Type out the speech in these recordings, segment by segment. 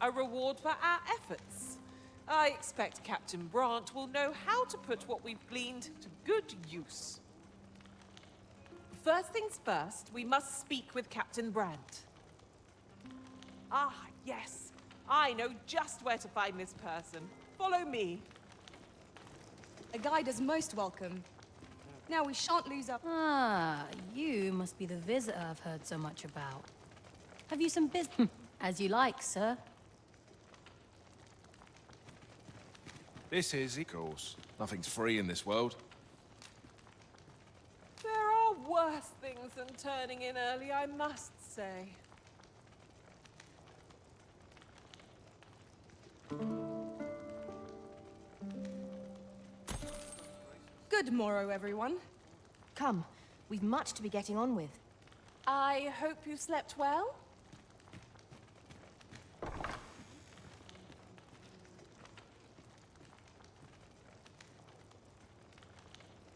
A reward for our efforts. I expect Captain Brandt will know how to put what we've gleaned to good use. First things first, we must speak with Captain Brandt. Ah, yes. I know just where to find this person. Follow me. A guide is most welcome. Now we shan't lose our... Ah, you must be the visitor I've heard so much about. Have you some business? As you like, sir. This is, of course. Nothing's free in this world. There are worse things than turning in early, I must say. Good morrow, everyone. Come, we've much to be getting on with. I hope you slept well?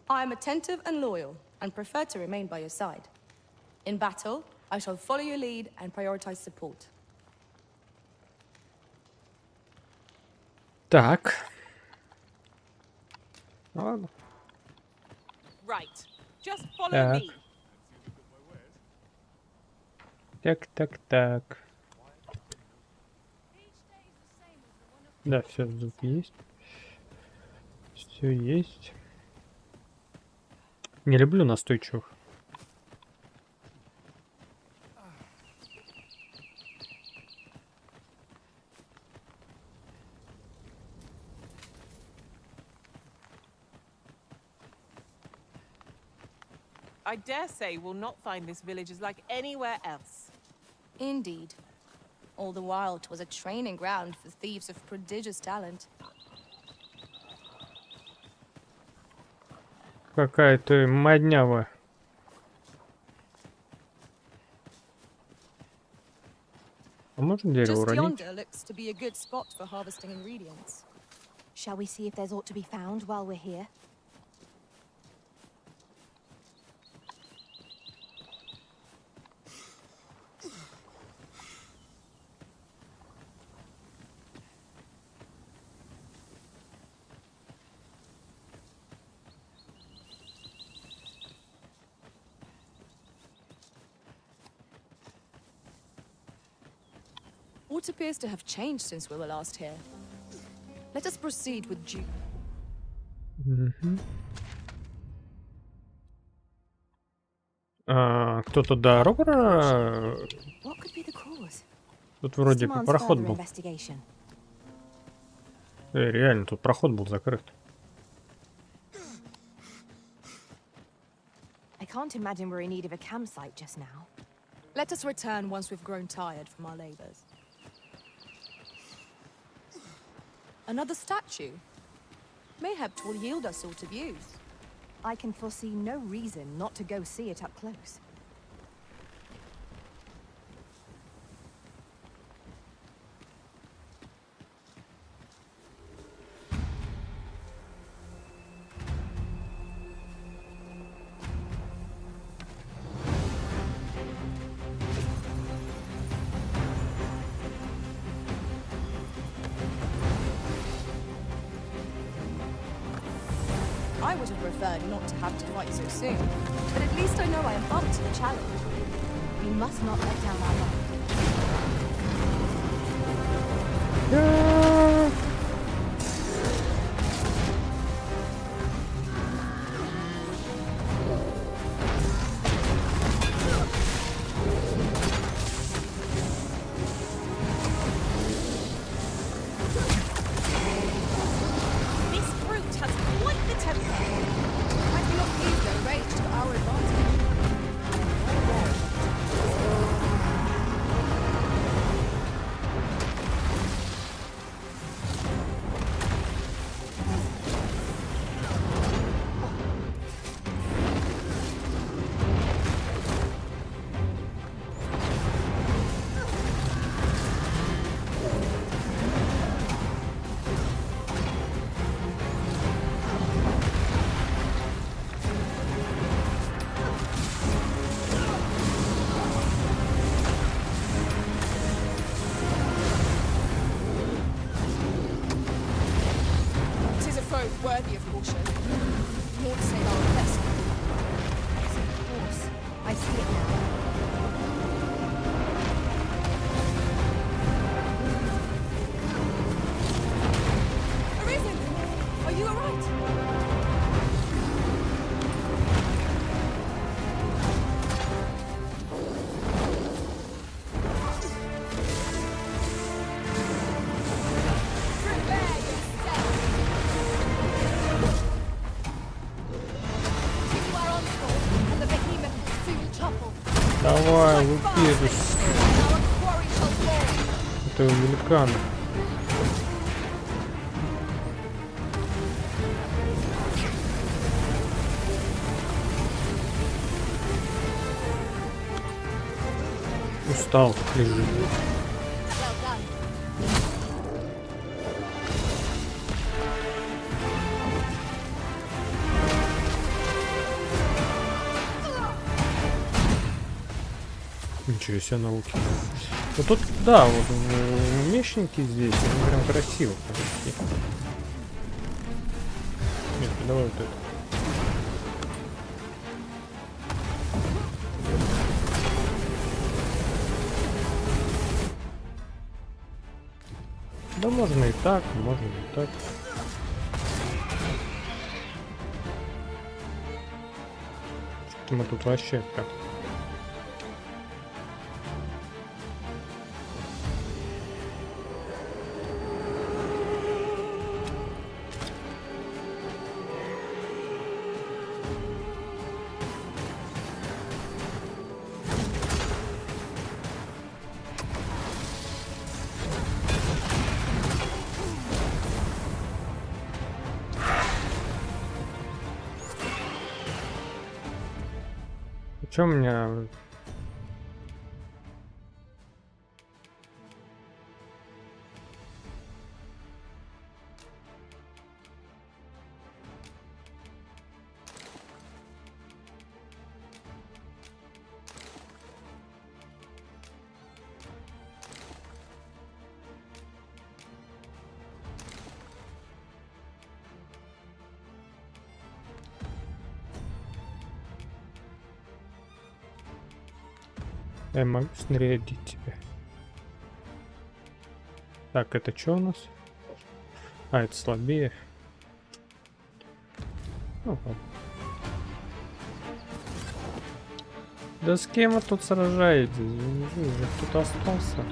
I am attentive and loyal, and prefer to remain by your side. In battle, I shall follow your lead and prioritize support. Так. Ладно. Right. Just follow Так. me. Так. Да, все, звук есть. Все есть. Не люблю настойчивых. I dare say we'll not find this village as like anywhere else. Indeed. All the while, 'twas a training ground for thieves of prodigious talent. Какая ты моднява. А можно дерево Just уронить? yonder looks to be a good spot for harvesting ingredients. Shall we see if there's aught to be found while we're here? What appears to have changed since we were last here. Let us proceed with due... Кто-то дорогу... What could be the cause? Тут вроде Demands проход further был. investigation. Реально, тут проход был закрыт. I can't imagine we're in need of a campsite just now. Let us return once we've grown tired from our labors. Another statue? Mayhap 'twill yield us all to views. I can foresee no reason not to go see it up close. I would have preferred not to have to fight so soon, but at least I know I am up to the challenge. We must not let down our guard. This brute has quite the temper. Might we not use their rage to our advantage? I see it now. Arisen! Are you alright? Prepare yourself! You are onslaught, and the behemoth will soon topple. Давай, Like лупи fire эту and our quarry shall fall. этого великана. Устал, лежит. Well done. Ничего себе науки. Вот тут, да, вот мечники здесь, они прям красиво подошли. Нет, давай вот это. Да можно и так, можно и так. Что-то мы тут вообще прям. Чё у меня... Я могу снарядить тебя. Так, это что у нас? А, это слабее. Ну, ладно. Да с кем вы тут сражаетесь? Уже кто-то остался.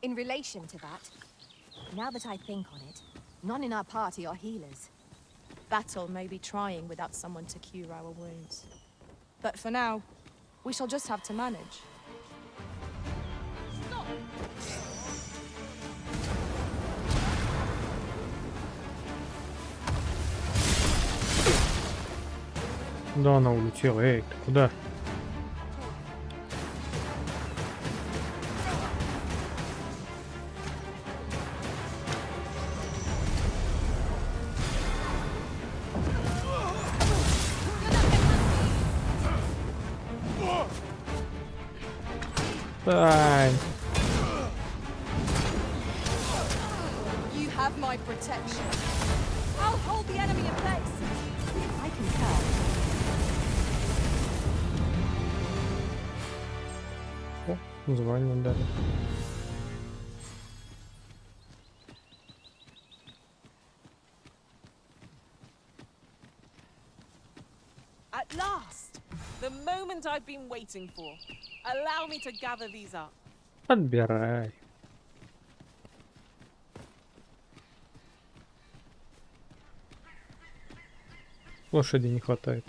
In relation to that, now that I think on it, none in our party are healers. Battle may be trying without someone to cure our wounds. But for now, we shall just have to manage. Да, она улетела. Эй, ты куда? Ай, You have my protection. I'll hold the enemy in place. I can tell. о, звание дали. At last! The moment I've been waiting for. Allow me to gather these up. Отбирай. Лошади не хватает.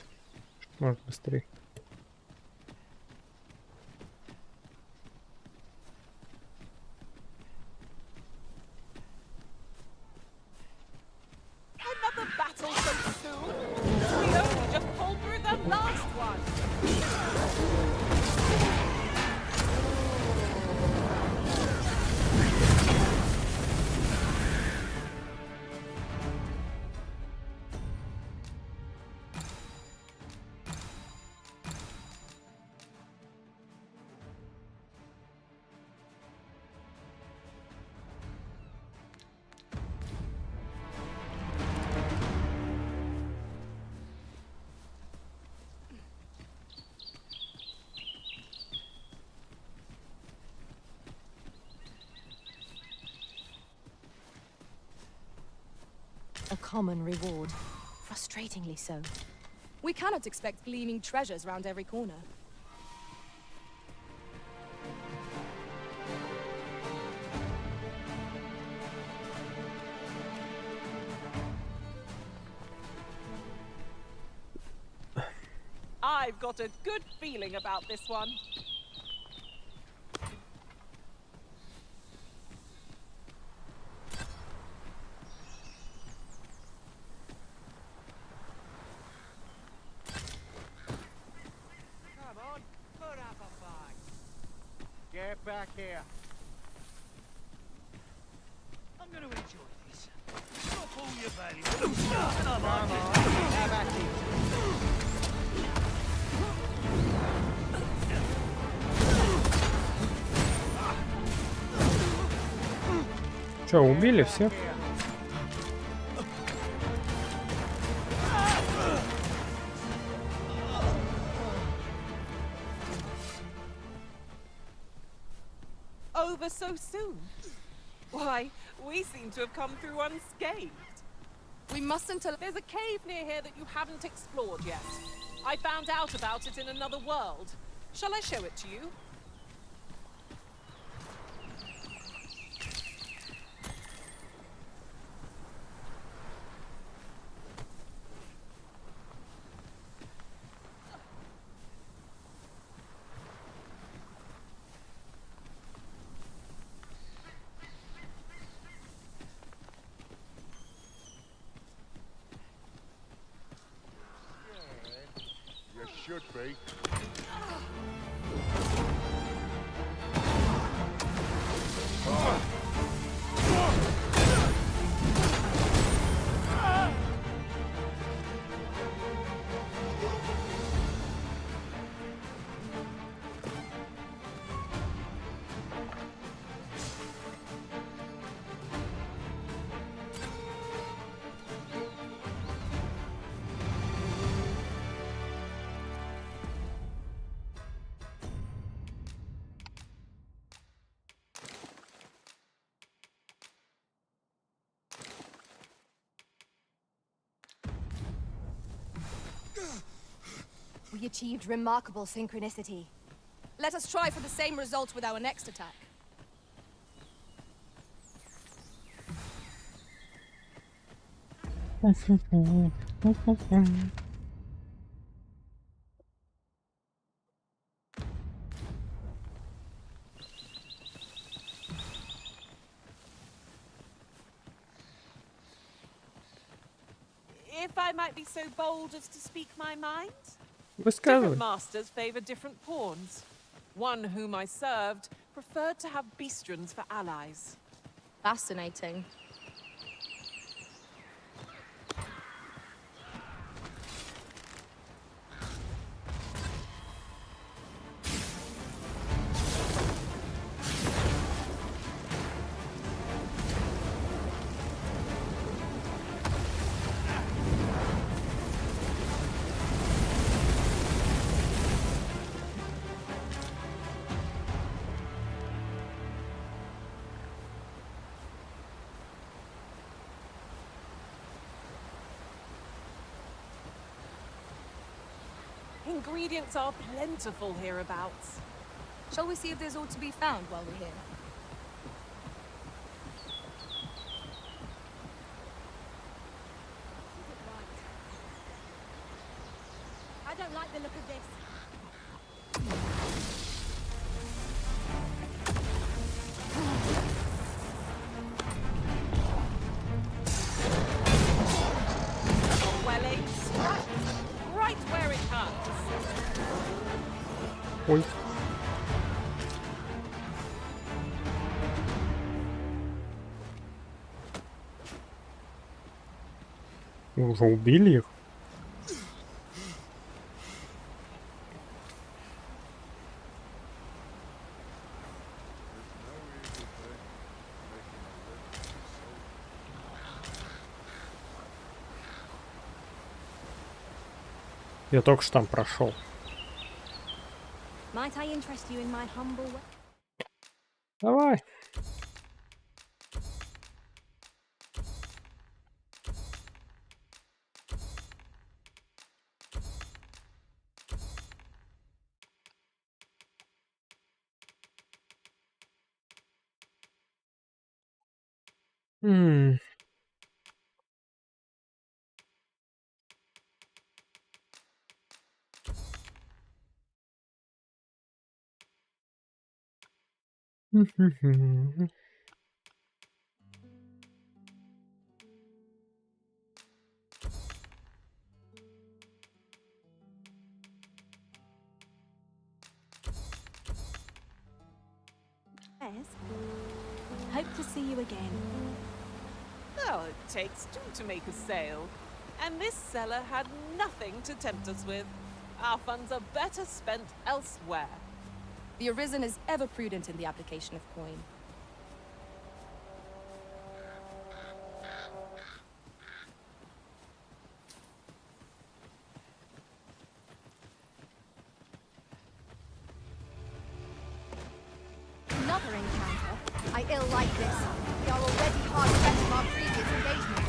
Может быстрее. Another battle so soon? We only just pulled through the last one. A common reward. Frustratingly so. We cannot expect gleaming treasures round every corner. I've got a good feeling about this one. Come on, put up a fight. Get back here. I'm gonna enjoy this. Stop all your valuables. Come on, have at it. Че, убили всех? Over so soon? Why, we seem to have come through unscathed. We mustn't allow... There's a cave near here that you haven't explored yet. I found out about it in another world. Shall I show it to you? You should be. We achieved remarkable synchronicity. Let us try for the same result with our next attack. If I might be so bold as to speak my mind? Высказывай. Different masters favor different pawns. One whom I served preferred to have beastrons for allies. Fascinating. Ingredients are plentiful hereabouts. Shall we see if there's aught to be found while we're here? I don't like the look of this. Well aimed strike, right where it hurts. Ой. Вы уже убили их? Я только что там прошел. Might I interest you in my humble way? Давай. М. Мгм. Yes. Hope to see you again. Well, it takes two to make a sale. And this seller had nothing to tempt us with. Our funds are better spent elsewhere. The Arisen is ever prudent in the application of coin. Another encounter. I ill like this. We are already hard pressed from our previous engagement.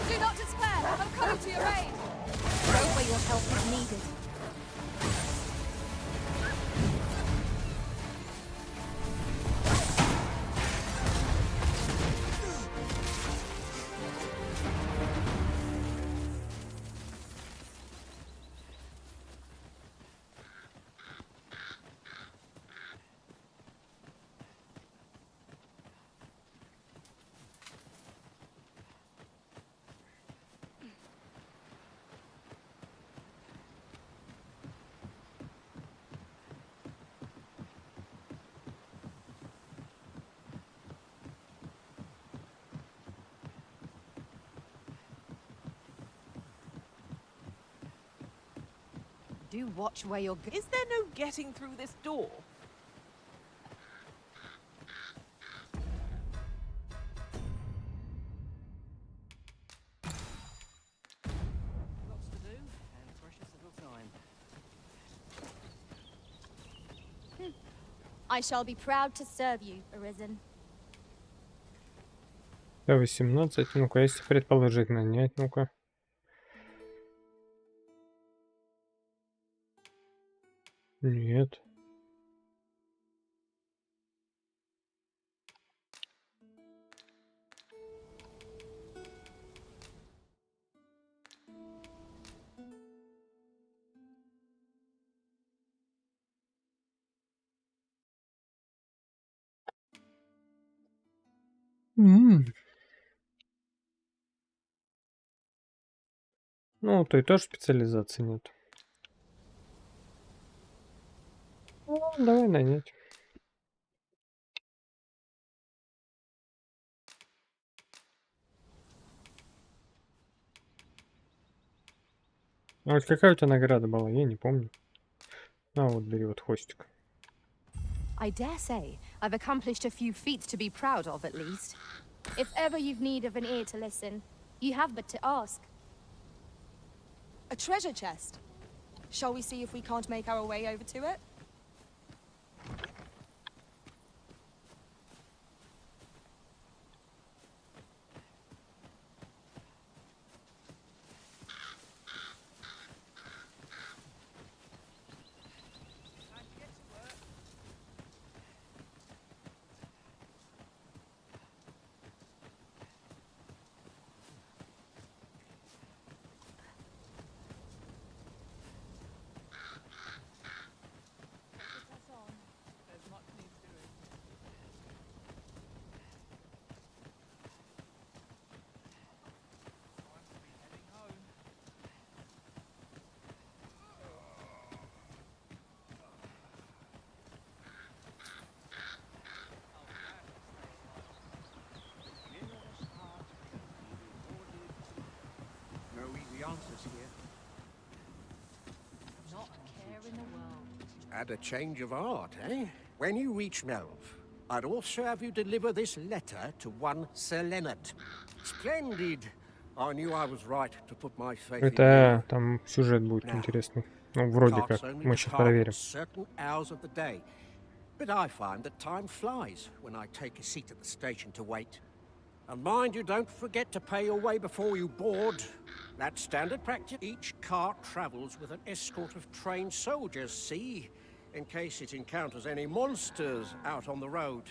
Do not despair! I'm coming to your aid! Go where your help is needed. Do watch where you're Is there no getting through this door? Lots to do, and precious little time. I shall be proud to serve you, Arisen. Т-18. Ну-ка, если предположить, нанять, ну-ка. Нет. Ну, то и тоже специализации нет. Ну, давай нанять. А вот какая у тебя награда была? Я не помню. А, вот бери вот хвостик. I dare say I've accomplished a few feats to be proud of, at least. If ever you've need of an ear to listen, you have but to ask. A treasure chest. Shall we see if we can't make our way over to it? There's much needs doing. Time to be heading home. No easy answers here. Had a change of heart, eh? When you reach Melv, I'd also have you deliver this letter to one Sir Leonard. Splendid. I knew I was right to put my faith in you. Это там сюжет будет Now, интересный. Ну, вроде как. carts only Мы сейчас depart проверим. on certain hours of the day. But I find that time flies when I take a seat at the station to wait. And mind you, don't forget to pay your way before you board. That's standard practice. Each cart travels with an escort of trained soldiers, see? In case it encounters any monsters out on the road.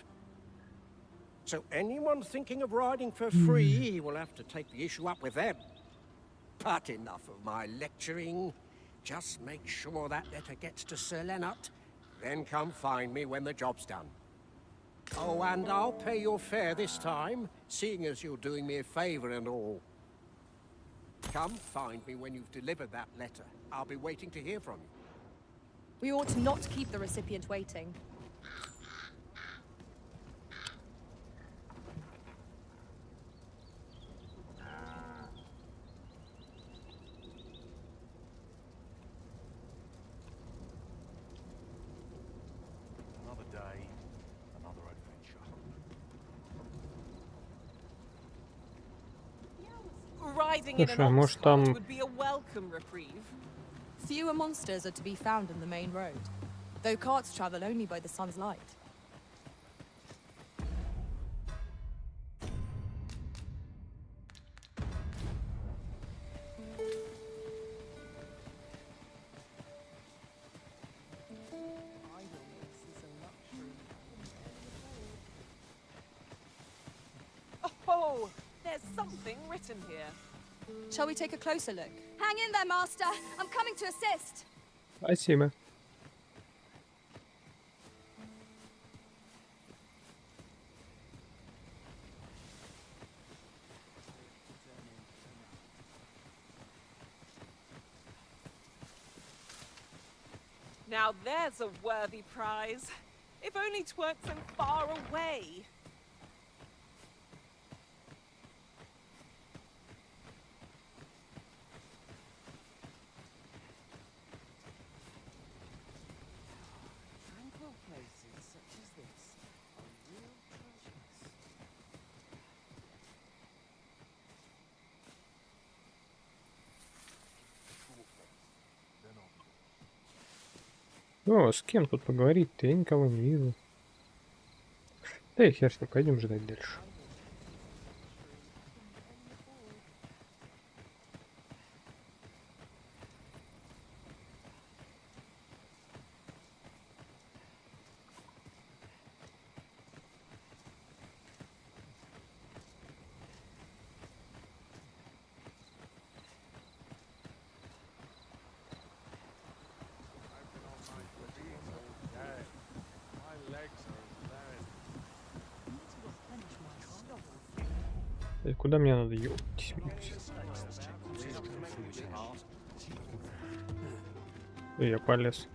So anyone thinking of riding for free will have to take the issue up with them. But enough of my lecturing. Just make sure that letter gets to Sir Leonard. Then come find me when the job's done. Oh, and I'll pay your fare this time, seeing as you're doing me a favor and all. Come find me when you've delivered that letter. I'll be waiting to hear from you. We ought not to keep the recipient waiting. Another day, another adventure. Riding in an Слушай, а ox может cart там... would be a welcome reprieve. Fewer monsters are to be found on the main road, though carts travel only by the sun's light. Oh, there's something written here. Shall we take a closer look? Hang in there, Master. I'm coming to assist. Спасибо. Now there's a worthy prize. If only 'tweren't so far away. Tranquil places such as this are real treasures. О, с кем тут поговорить-то? Я никого не вижу. Да и хер с ним, пойдем ждать дальше. My legs are И куда мне надо? Ёптись. И я полез.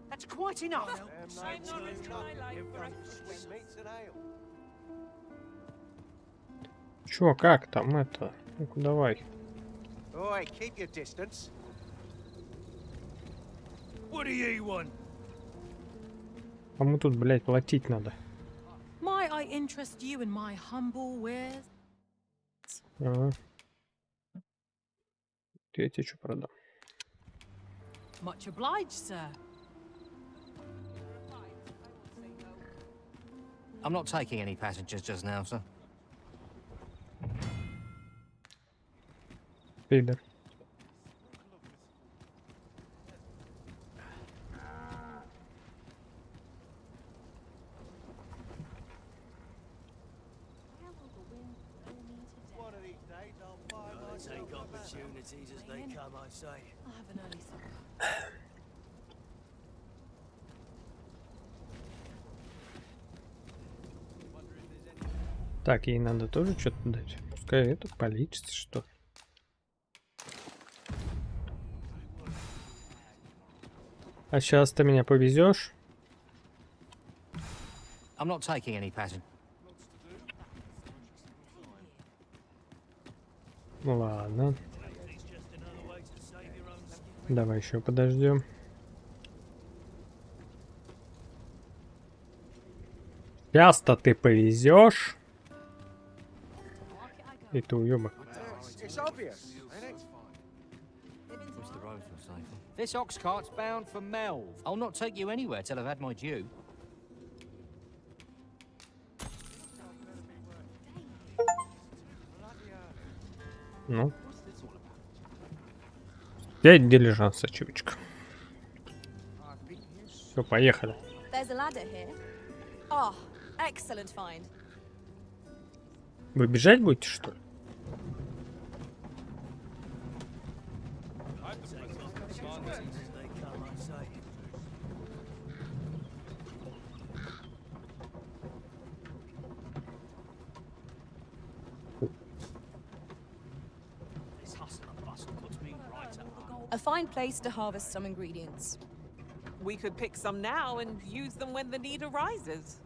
That's quite enough. I'm not risking my life for a quick win. Чё, как там это? Ну-ка давай. Oi, keep your distance. What do you want? Кому тут, блядь, платить надо? Might I interest you in my humble wares? Ага. Я тебе что продам? Much obliged, sir. I'm not taking any passengers just now, sir. Пидор. One of these days I'll buy myself Take a opportunities as they come, I say. I'll have an early supper. Так, ей надо тоже что-то дать. Пускай это полечится, что. А сейчас ты меня повезешь? I'm not taking any passengers. Ладно. Давай еще подождем. Сейчас-то ты повезешь. И ты уебок. It's obvious, ain't it? Wish the roads were safer. This ox cart's bound for Melv. I'll not take you anywhere till I've had my due. Ну. 5 дилижанса, чувачка. Все, поехали. There's a ladder here. Oh, excellent find. Вы бежать будете, что ли? A fine place to harvest some ingredients. We could pick some now and use them when the need arises.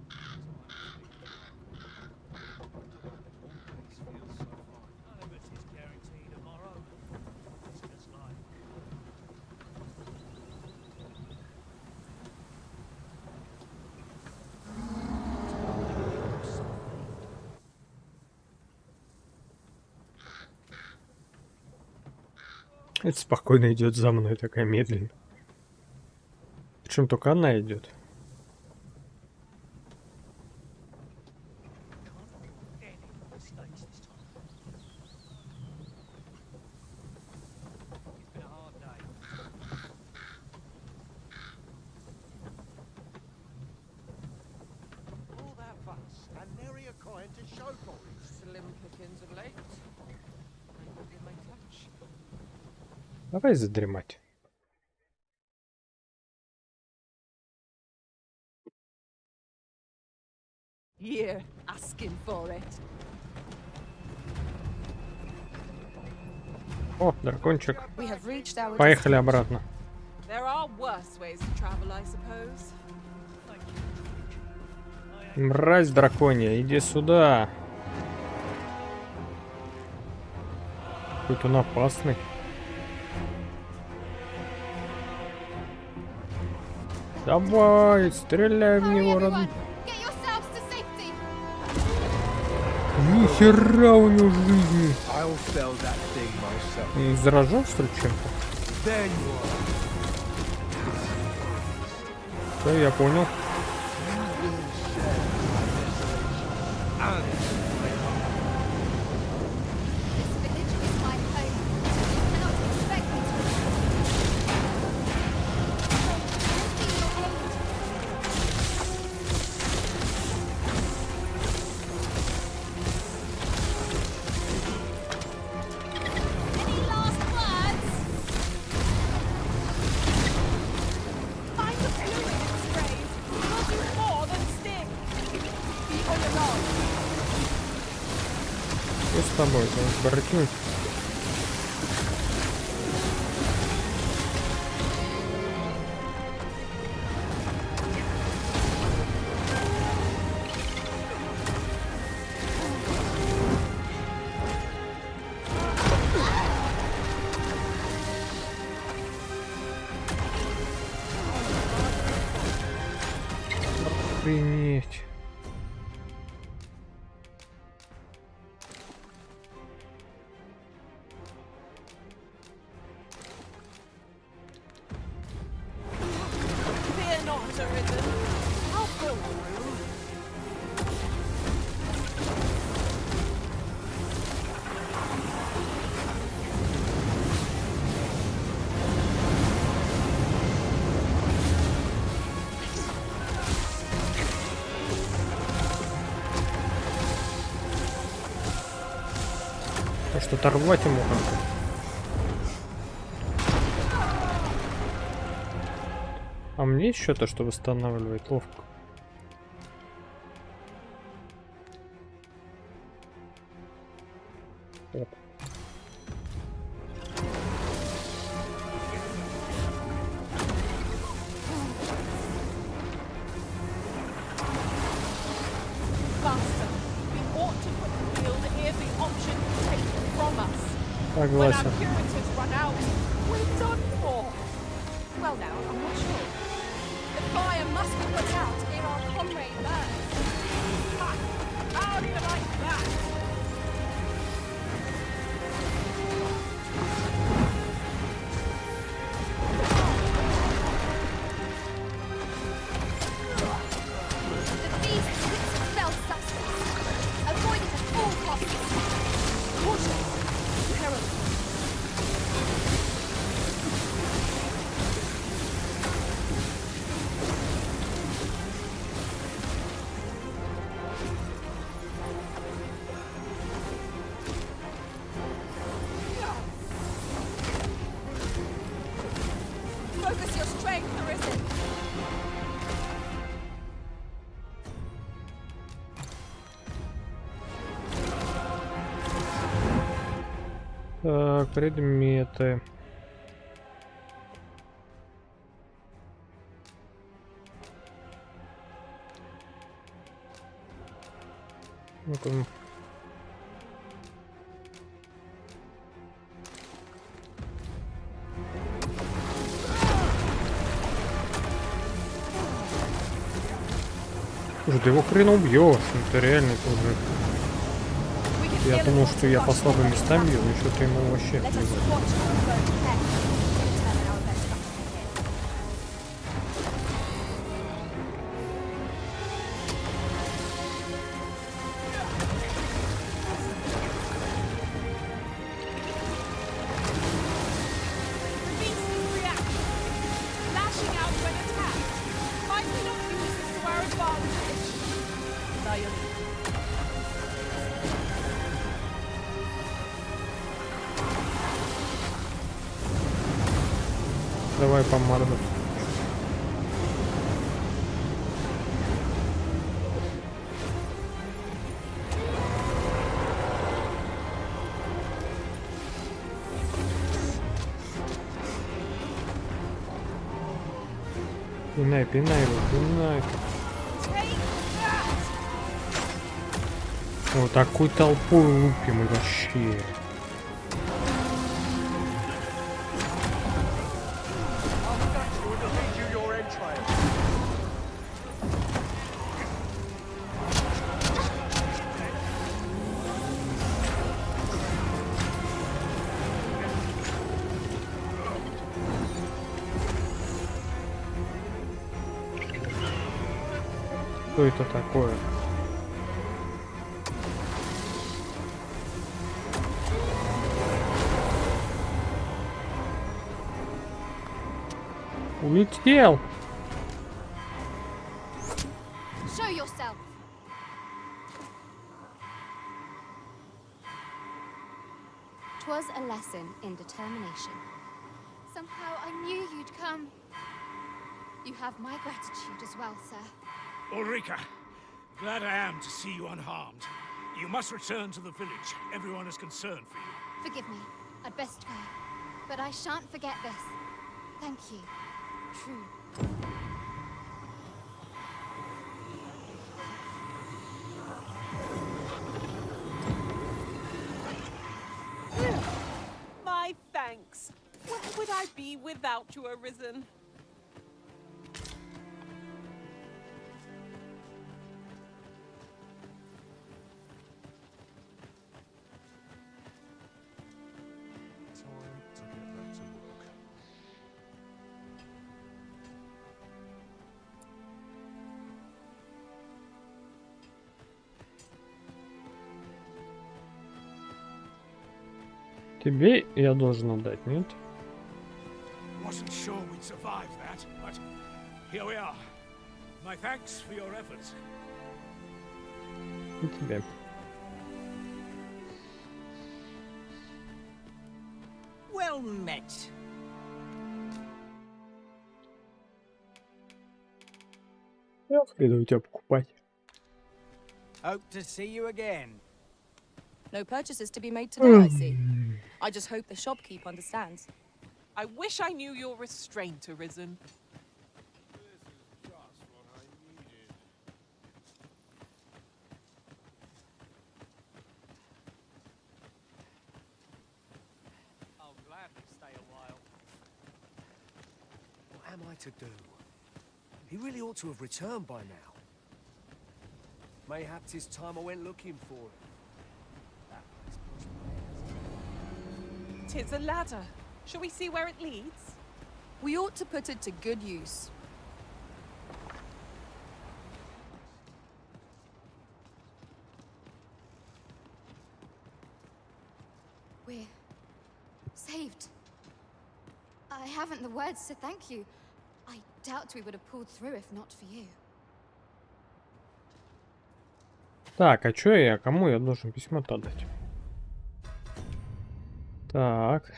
Это спокойно идет за мной, такая медленно. Причем только она идет. All that fuss, and nary a coin to show for it. Slim pickings of late. In my touch. Давай задремать. You're asking for it. О, дракончик. We have reached our Поехали обратно. There are worse ways to travel, I suppose. Мразь драконья, иди сюда. Какой-то он опасный. Давай, стреляй в него, родной. Get yourselves to safety. Нихера у него жизни. I'll sell that thing myself. Заражен, что ли, чем-то? There you are. Все, я понял. This village is my home. You cannot expect me to. Lend me your aid. Any last words? Find the fluid it sprays. Will do more than sting. Be on your guard. Что с тобой? Ты воротнуть? Охренеть. Fear not, Arisen. I'll pull through. А что, оторвать ему как-то? А мне есть что-то, что восстанавливает ловко? Оп. When our Согласен. curators run out, we're done for. Well, now, I'm not sure. The fire must be put out ere our comrade burns. Ha! How do you like that? The beast sits a fell substance. Avoid it at all costs. Cautious. Perilous. Focus your strength, Arisen. Так, предметы. Ну-ка. Слушай, ты его хрен убьешь, это реально тоже. Я думал, что я по слабым местам бью, но что-то ему вообще Let us плевать. watch our road ahead to determine our best strategy here. The beast's reaction. Lashing out when attacked. Might we not use this to our advantage? Lion. Давай по морду. Пинай, пинай его, пинай. Take that! Вот такой толпой лупим и вообще. Our statue will lead you your entrails. Что это такое? Улетел! Show yourself. Twas a lesson in determination. Somehow I knew you'd come. You have my gratitude as well, sir. Ulrika, glad I am to see you unharmed. You must return to the village. Everyone is concerned for you. Forgive me. I'd best go. But I shan't forget this. Thank you. True. My thanks. Where would I be without you, Arisen? Time to get back to work. Тебе я должен отдать, нет? Wasn't sure we'd survive that, but here we are. My thanks for your efforts. И тебе. Well met. Я следую тебя покупать. Hope to see you again. No purchases to be made today, I see. I just hope the shopkeep understands. I wish I knew your restraint, Arisen. am I to do? He really ought to have returned by now. Mayhaps it's time I went looking for him. That place puts 'Tis a ladder. Shall we see where it leads? We ought to put it to good use. We're saved. I haven't the words to thank you. I doubt we would have pulled through if not for you. Так, а чё я? Кому я должен письмо-то отдать? Так.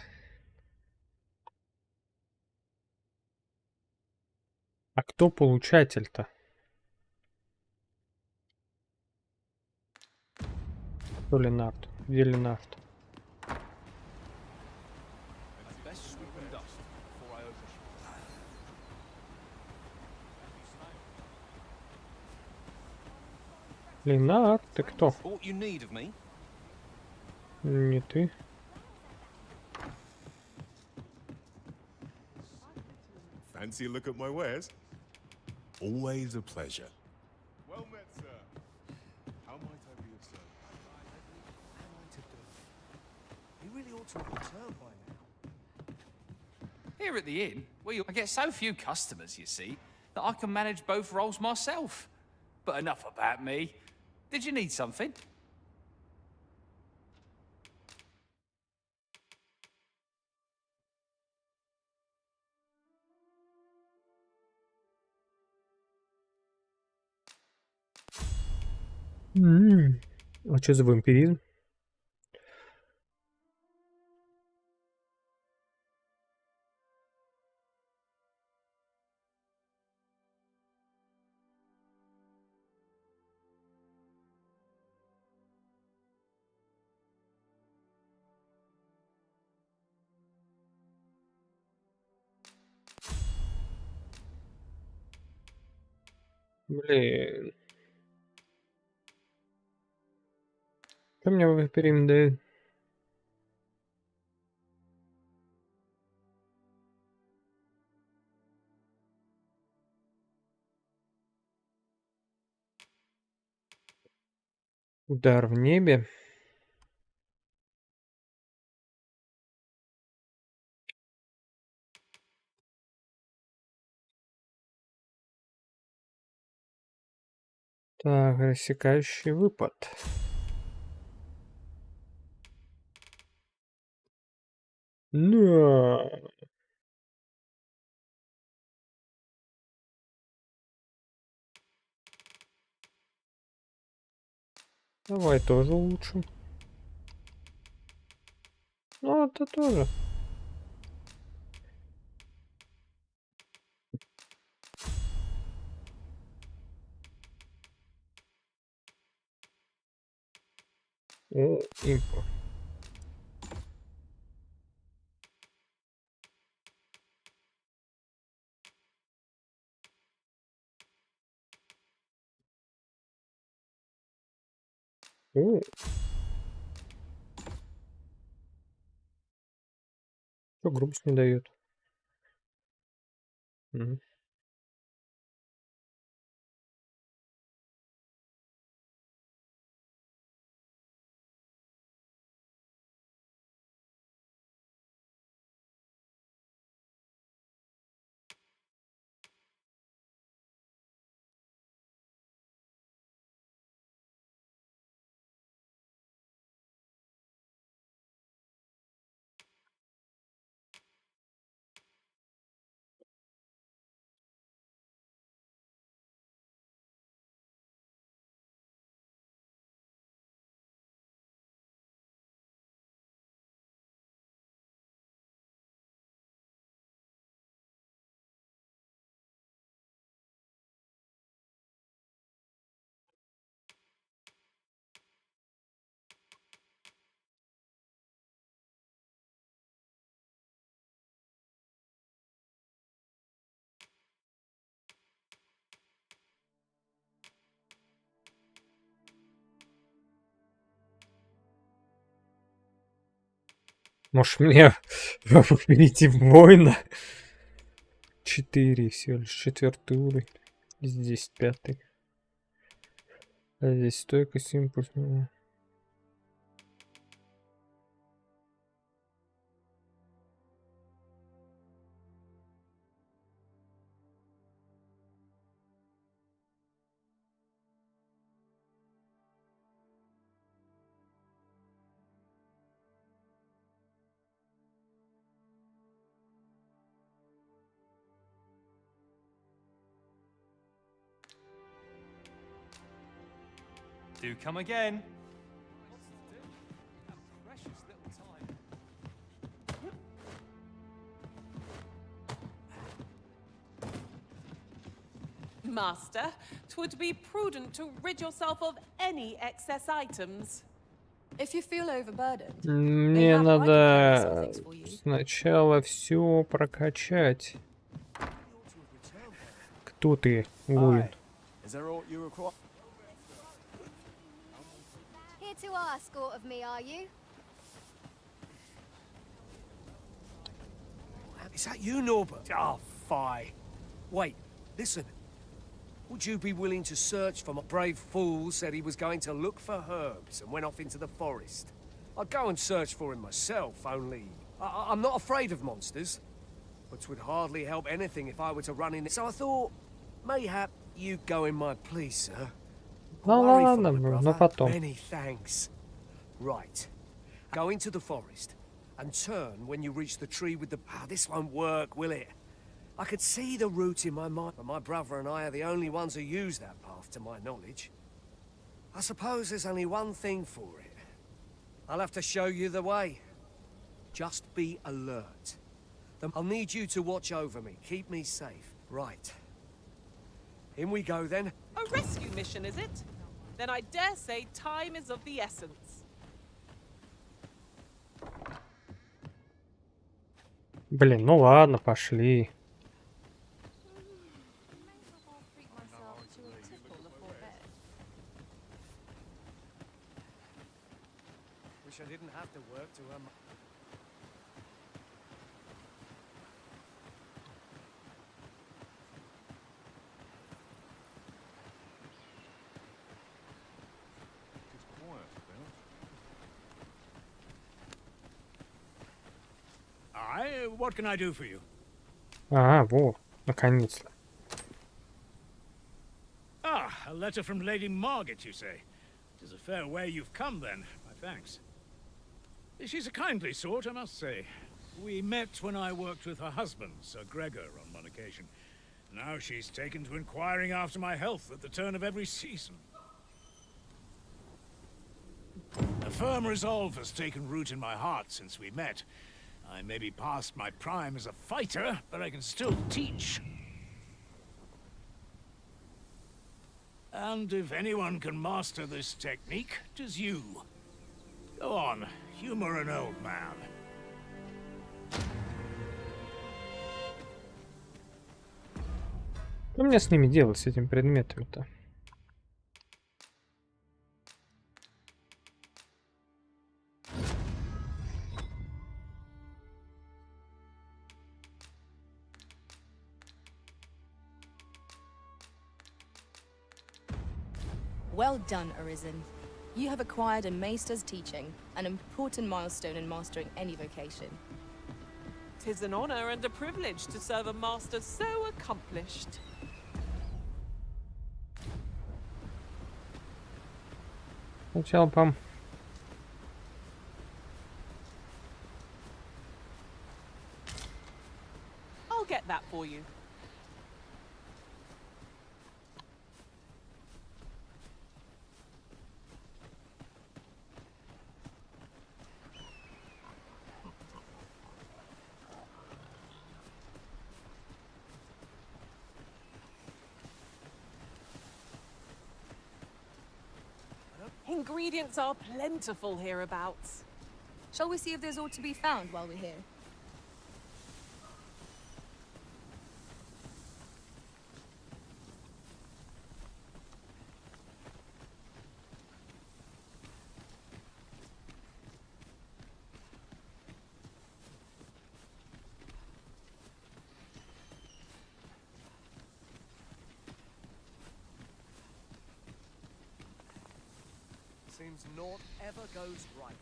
А кто получатель-то? Кто Ленард? Где Ленард? Ленард, ты кто? Не ты. Fancy a look at my wares? Always a pleasure. Well met, sir. How might I be of service? am I to do? He really ought to have returned by now. Here at the inn, I get so few customers, you see, that I can manage both roles myself. But enough about me. Did you need something? А что за вампиризм? Блин. Что мне вампиризм дает? Удар в небе. Так, рассекающий выпад. На. Давай тоже улучшим. Ну, это тоже. О, импо. О. Что грубость не дает? Мгм. Может мне перейти в воина? 4, всего лишь 4-й уровень. Здесь 5-й. А здесь стойкость, импульс. Do come again. Master, 'twould be prudent to rid yourself of any excess items. If you feel overburdened, Мне надо сначала все прокачать. Кто ты, воин? Here to ask aught of me, are you? Is that you, Norbert? Oh, fie. Wait, listen. Would you be willing to search for my brave fool said he was going to look for herbs and went off into the forest? I'd go and search for him myself, only I'm not afraid of monsters. But 'twould hardly help anything if I were to run in. So I thought, mayhap you'd go in my place, sir. Ну ладно, но потом. Many thanks. Right. Go into the forest and turn when you reach the tree with the... Ah, this won't work, will it? I could see the route in my mind, but my brother and I are the only ones who use that path, to my knowledge. I suppose there's only one thing for it. I'll have to show you the way. Just be alert. I'll need you to watch over me, keep me safe. Right. In we go, then. A rescue mission, is it? Then I dare say time is of the essence. Блин, ну ладно, пошли. Wish I didn't have to work to earn. What can I do for you? Ага, во, наконец-то. Ah, a letter from Lady Margaret, you say? It is a fair way you've come, then. My thanks. She's a kindly sort, I must say. We met when I worked with her husband, Sir Gregor, on one occasion. Now she's taken to inquiring after my health at the turn of every season. A firm resolve has taken root in my heart since we met. I may be past my prime as a fighter, but I can still teach. And if anyone can master this technique, 'tis you. Go on, humor an old man. Что мне с ними делать, с этими предметами-то? Well done, Arisen. You have acquired a Maester's teaching, an important milestone in mastering any vocation. 'Tis an honor and a privilege to serve a master so accomplished. Сначала пам. I'll get that for you. Ingredients are plentiful hereabouts. Shall we see if there's aught to be found while we're here? Seems naught ever goes right.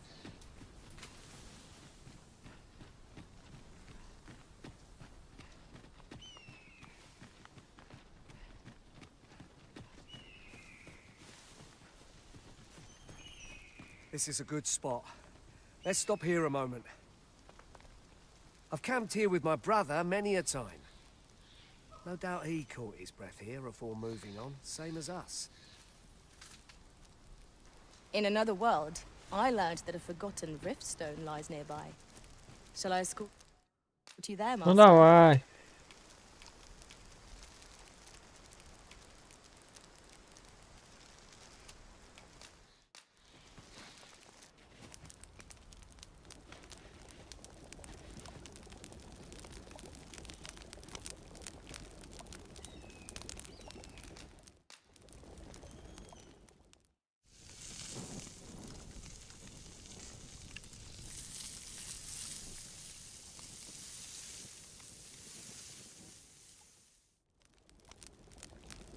This is a good spot. Let's stop here a moment. I've camped here with my brother many a time. No doubt he caught his breath here afore moving on, same as us. In another world, I learned that a forgotten riftstone lies nearby. Shall I escort you there, Ну Master? давай.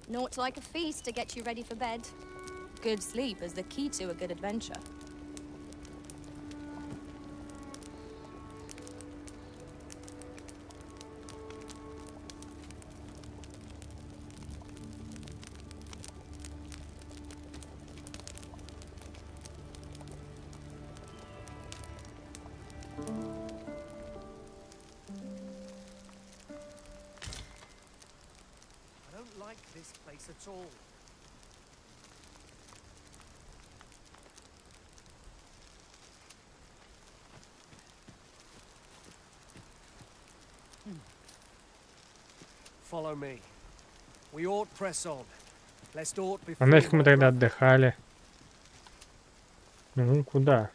Naught like a feast to get you ready for bed. Good sleep is the key to a good adventure. I don't like this place at all. Follow me. We ought press on. Lest aught А befall нафиг мы my тогда brother. отдыхали? Ну, куда?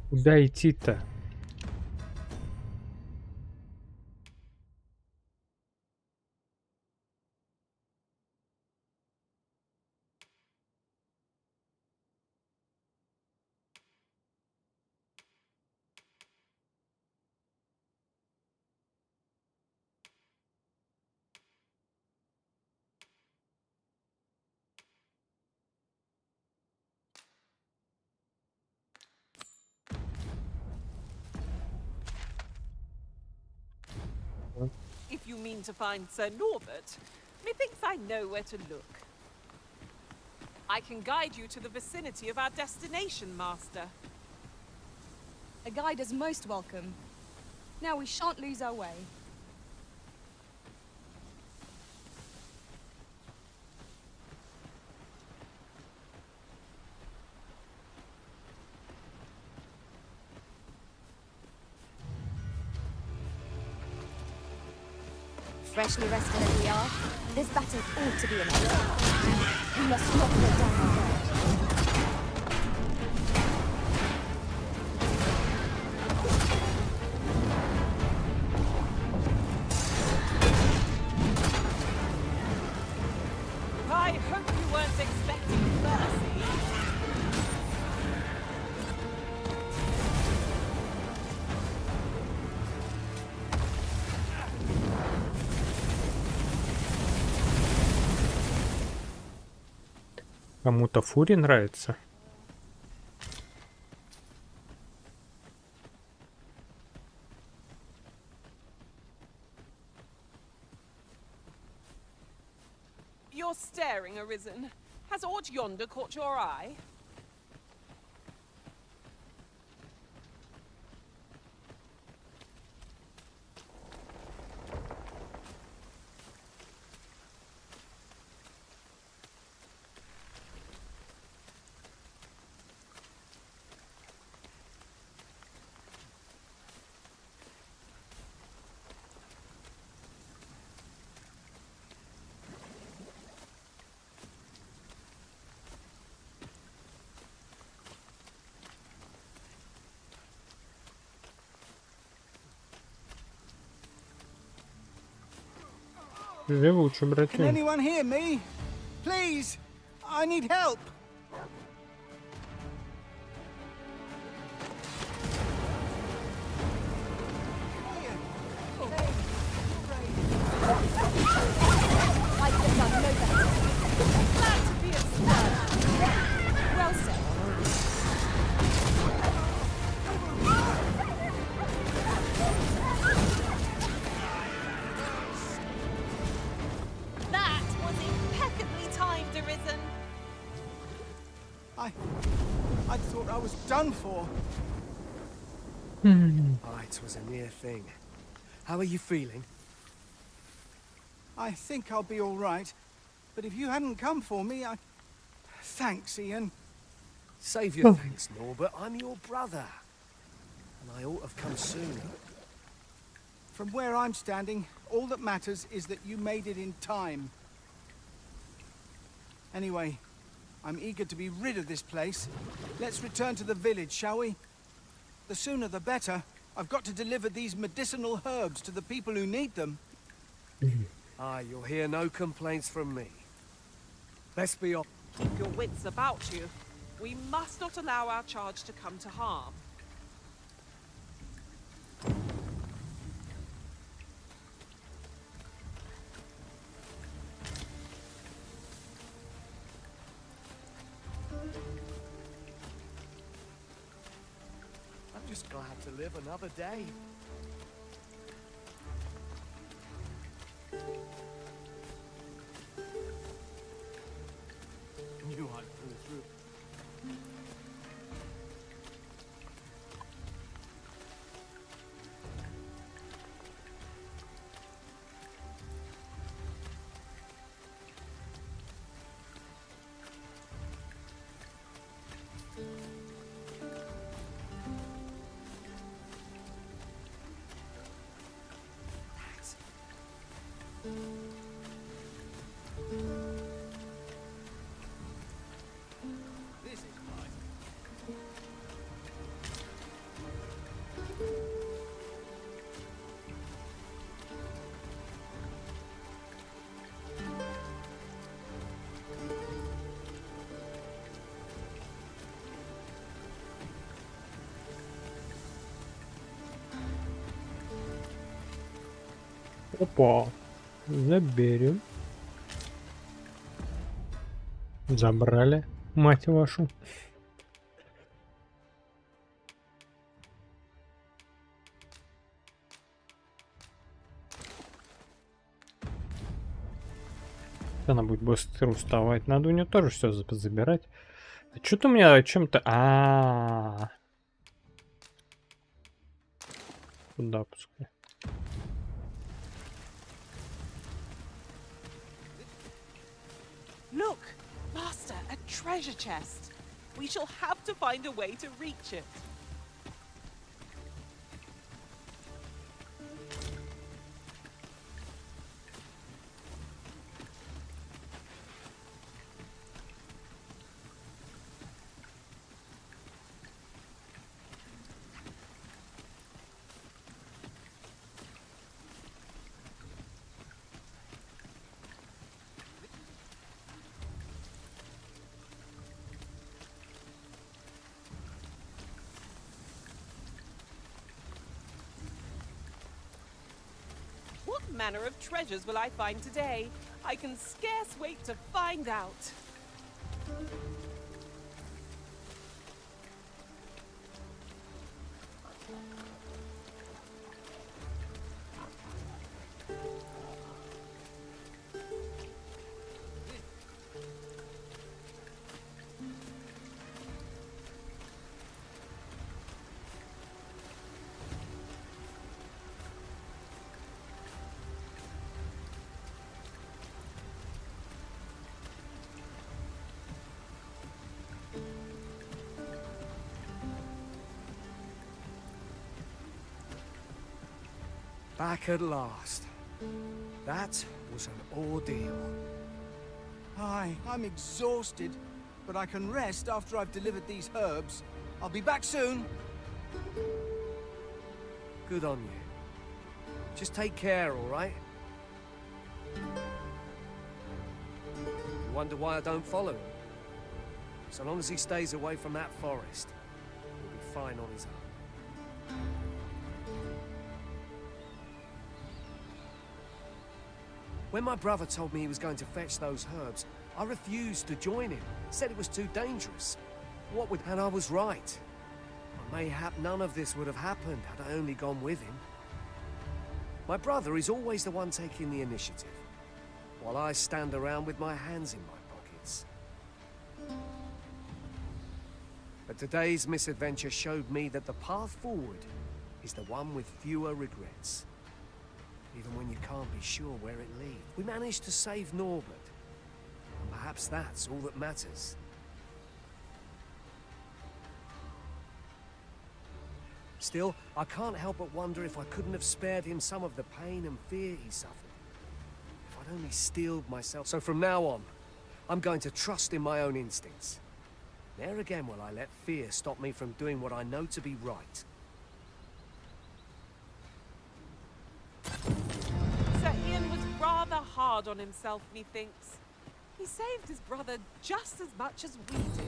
Куда идти-то? If you mean to find Sir Norbert, methinks I know where to look. I can guide you to the vicinity of our destination, Master. A guide is most welcome. Now we shan't lose our way. Freshly rested as we are, this battle ought to be enough. We must not let down our guard. I hope you weren't expecting mercy. Кому-то Фури нравится. You're staring, Arisen. Has aught yonder caught your eye? Живучий, Can братюнь. anyone hear me? Please, I need help. I thought I was done for. Ah, it was a near thing. How are you feeling? I think I'll be all right. But if you hadn't come for me, Thanks, Ian. Save your thanks, Norbert. I'm your brother. And I ought to have come sooner. From where I'm standing, all that matters is that you made it in time. Anyway, I'm eager to be rid of this place. Let's return to the village, shall we? The sooner the better. I've got to deliver these medicinal herbs to the people who need them. Ah, you'll hear no complaints from me. Let's be off. Keep your wits about you. We must not allow our charge to come to harm. I'm just glad to live another day. Knew I'd pull through. This is nice. Опа. Заберем. Забрали, мать вашу. Она будет быстро уставать. Надо у нее тоже все забирать. А что-то у меня о чем-то... Куда пускай. Look, Master, a treasure chest. We shall have to find a way to reach it. What manner of treasures will I find today? I can scarce wait to find out. Back at last. That was an ordeal. Aye, I'm exhausted, but I can rest after I've delivered these herbs. I'll be back soon. Good on you. Just take care, all right? You wonder why I don't follow him? So long as he stays away from that forest, he'll be fine on his own. When my brother told me he was going to fetch those herbs, I refused to join him. Said it was too dangerous. And I was right. Mayhap none of this would have happened had I only gone with him. My brother is always the one taking the initiative, while I stand around with my hands in my pockets. But today's misadventure showed me that the path forward is the one with fewer regrets. Even when you can't be sure where it leads. We managed to save Norbert. And perhaps that's all that matters. Still, I can't help but wonder if I couldn't have spared him some of the pain and fear he suffered. If I'd only steeled myself. So from now on, I'm going to trust in my own instincts. Ne'er again will I let fear stop me from doing what I know to be right. Sir Ian was rather hard on himself, methinks. He saved his brother just as much as we did.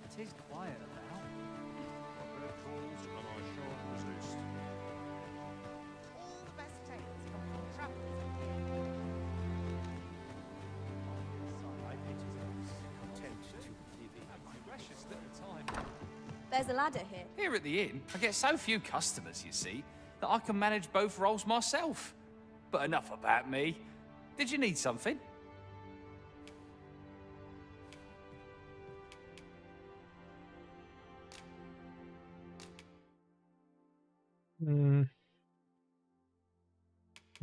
It is quiet about. Red calls and I shan't resist. All the best tales come from travelers. Precious little time. There's a ladder here. Here at the inn, I get so few customers, you see, that I can manage both roles myself. But enough about me. Did you need something?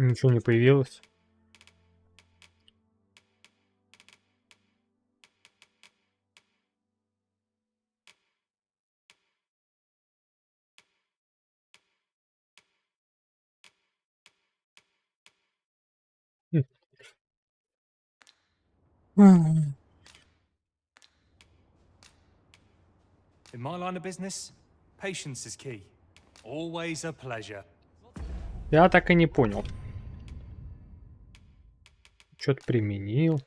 Ничего не появилось. In my line of business, patience is key. Always a pleasure. Я так и не понял. Что-то применил.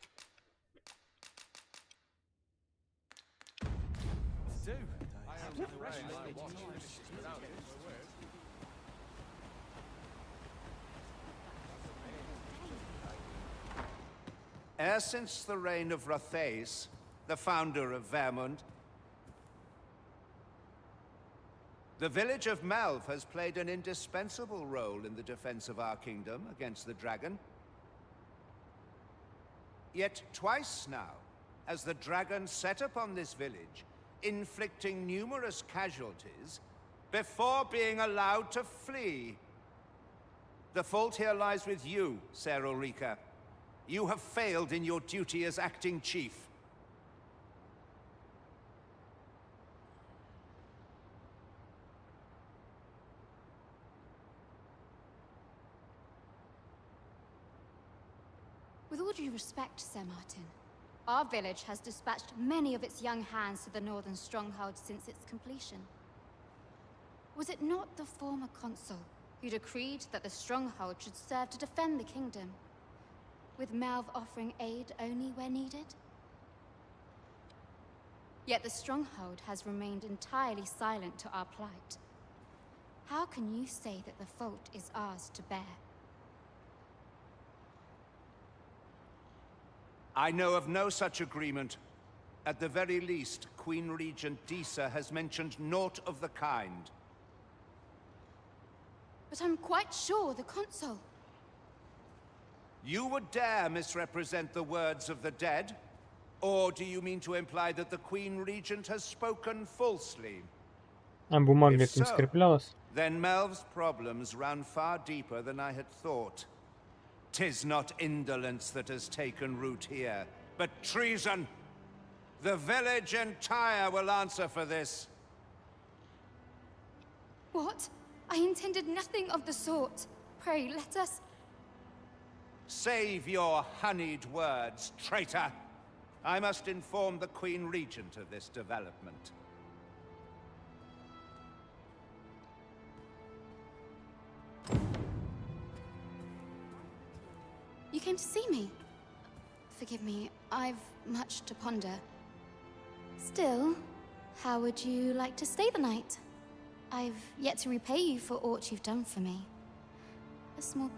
Ever since the reign of Rothaeus, the founder of Vermund, the village of Malv has played an indispensable role in the defense of our kingdom against the dragon. Yet twice now has the dragon set upon this village, inflicting numerous casualties before being allowed to flee. The fault here lies with you, Ser Ulrika. You have failed in your duty as acting chief. With all due respect, Sir Martin, our village has dispatched many of its young hands to the northern stronghold since its completion. Was it not the former consul who decreed that the stronghold should serve to defend the kingdom, with Malv offering aid only where needed? Yet the stronghold has remained entirely silent to our plight. How can you say that the fault is ours to bear? I know of no such agreement. At the very least, Queen Regent Disa has mentioned naught of the kind. But I'm quite sure the consul... You would dare misrepresent the words of the dead? Or do you mean to imply that the Queen Regent has spoken falsely? А бумага If этим so, скреплялась. then Melv's problems run far deeper than I had thought. 'Tis not indolence that has taken root here, but treason. The village entire will answer for this. What? I intended nothing of the sort. Pray, let us... Save your honeyed words, traitor. I must inform the Queen Regent of this development. You came to see me? Forgive me, I've much to ponder. Still, how would you like to stay the night? I've yet to repay you for aught you've done for me. A small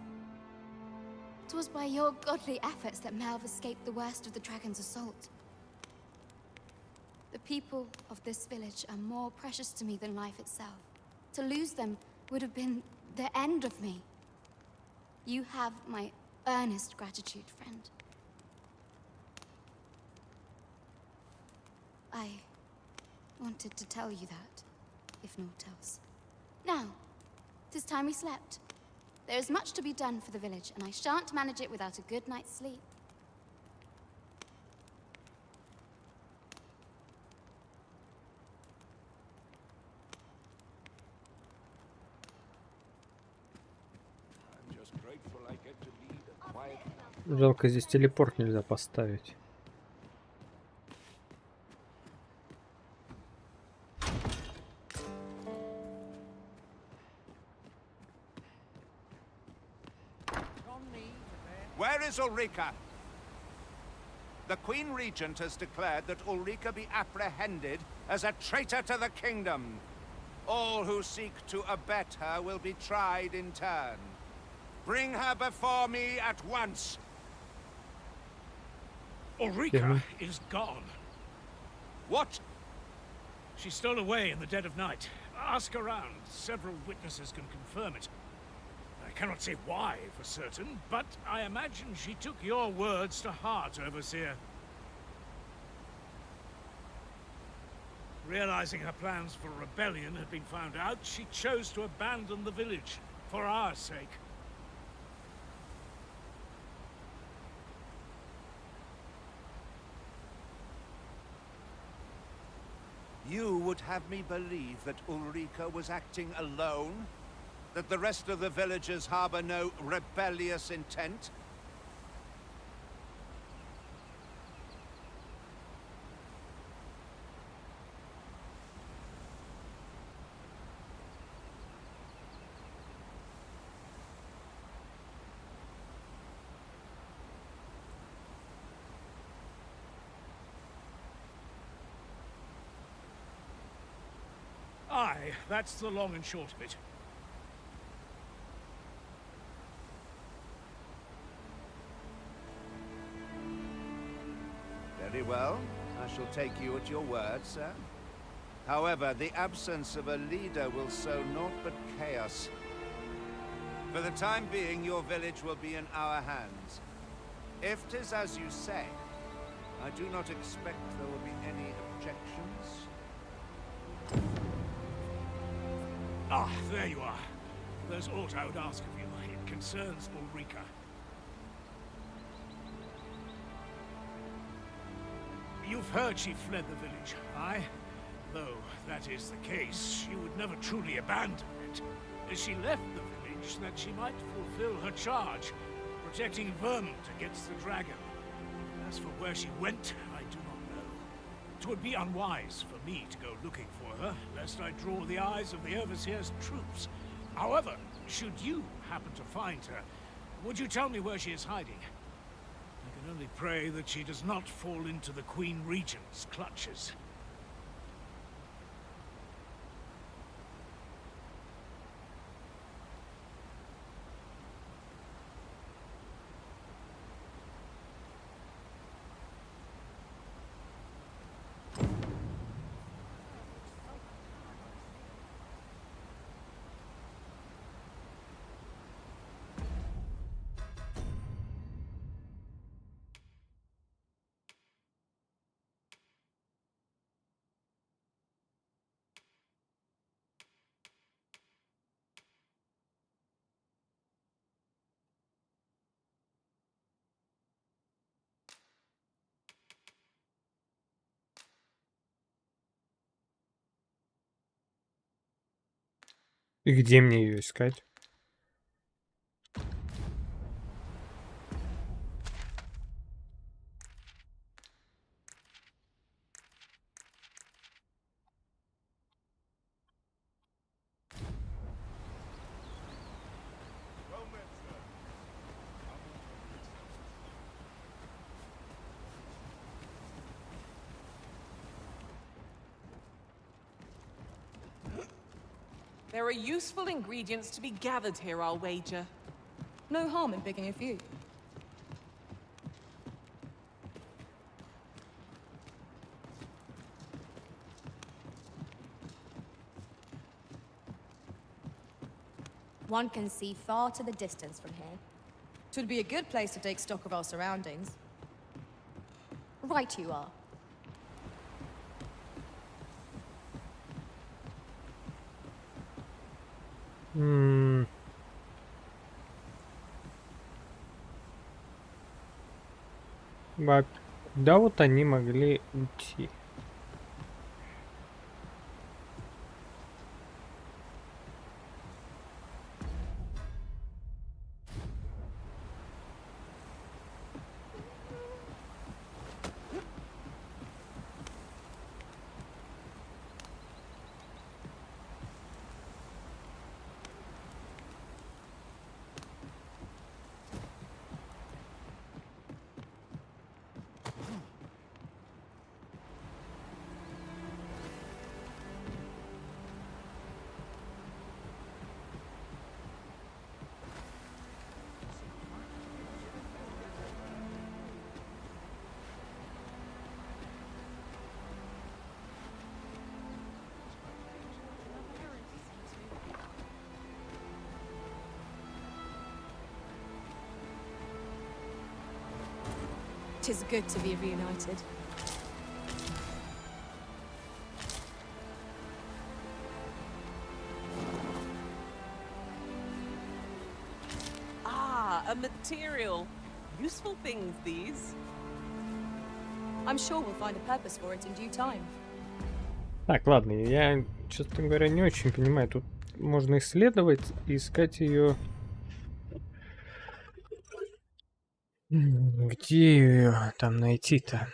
'Twas by your godly efforts that Melv escaped the worst of the dragon's assault. The people of this village are more precious to me than life itself. To lose them would have been the end of me. You have my earnest gratitude, friend. I wanted to tell you that, if naught else. Now, 'tis time we slept. There is much to be done for the village, and I shan't manage it without a good night's sleep. I'm just grateful I get to lead a quiet. Жалко, здесь телепорт нельзя поставить. Where is Ulrika? The Queen Regent has declared that Ulrika be apprehended as a traitor to the kingdom. All who seek to abet her will be tried in turn. Bring her before me at once. Ulrika is gone. What? She stole away in the dead of night. Ask around. Several witnesses can confirm it. I cannot say why for certain, but I imagine she took your words to heart, Overseer. Realizing her plans for rebellion had been found out, she chose to abandon the village, for our sake. You would have me believe that Ulrika was acting alone? That the rest of the villagers harbor no rebellious intent? Aye, that's the long and short of it. Very well. I shall take you at your word, sir. However, the absence of a leader will sow naught but chaos. For the time being, your village will be in our hands. If 'tis as you say, I do not expect there will be any objections. Ah, there you are. There's aught I would ask of you. It concerns Ulrika. You've heard she fled the village, aye? Though that is the case, she would never truly abandon it. She left the village that she might fulfill her charge, protecting Vermont against the dragon. As for where she went, I do not know. 'Twould be unwise for me to go looking for her, lest I draw the eyes of the Overseer's troops. However, should you happen to find her, would you tell me where she is hiding? I can only pray that she does not fall into the Queen Regent's clutches. И где мне ее искать? There are useful ingredients to be gathered here, I'll wager. No harm in picking a few. One can see far to the distance from here. 'Twould be a good place to take stock of our surroundings. Right you are. Куда вот они могли идти? Tis good to be reunited. Ah, a material. Useful things, these. I'm sure we'll find a purpose for it in due time. Так, ладно, я, честно говоря, не очень понимаю. Тут можно исследовать и искать ее. Где ее там найти-то?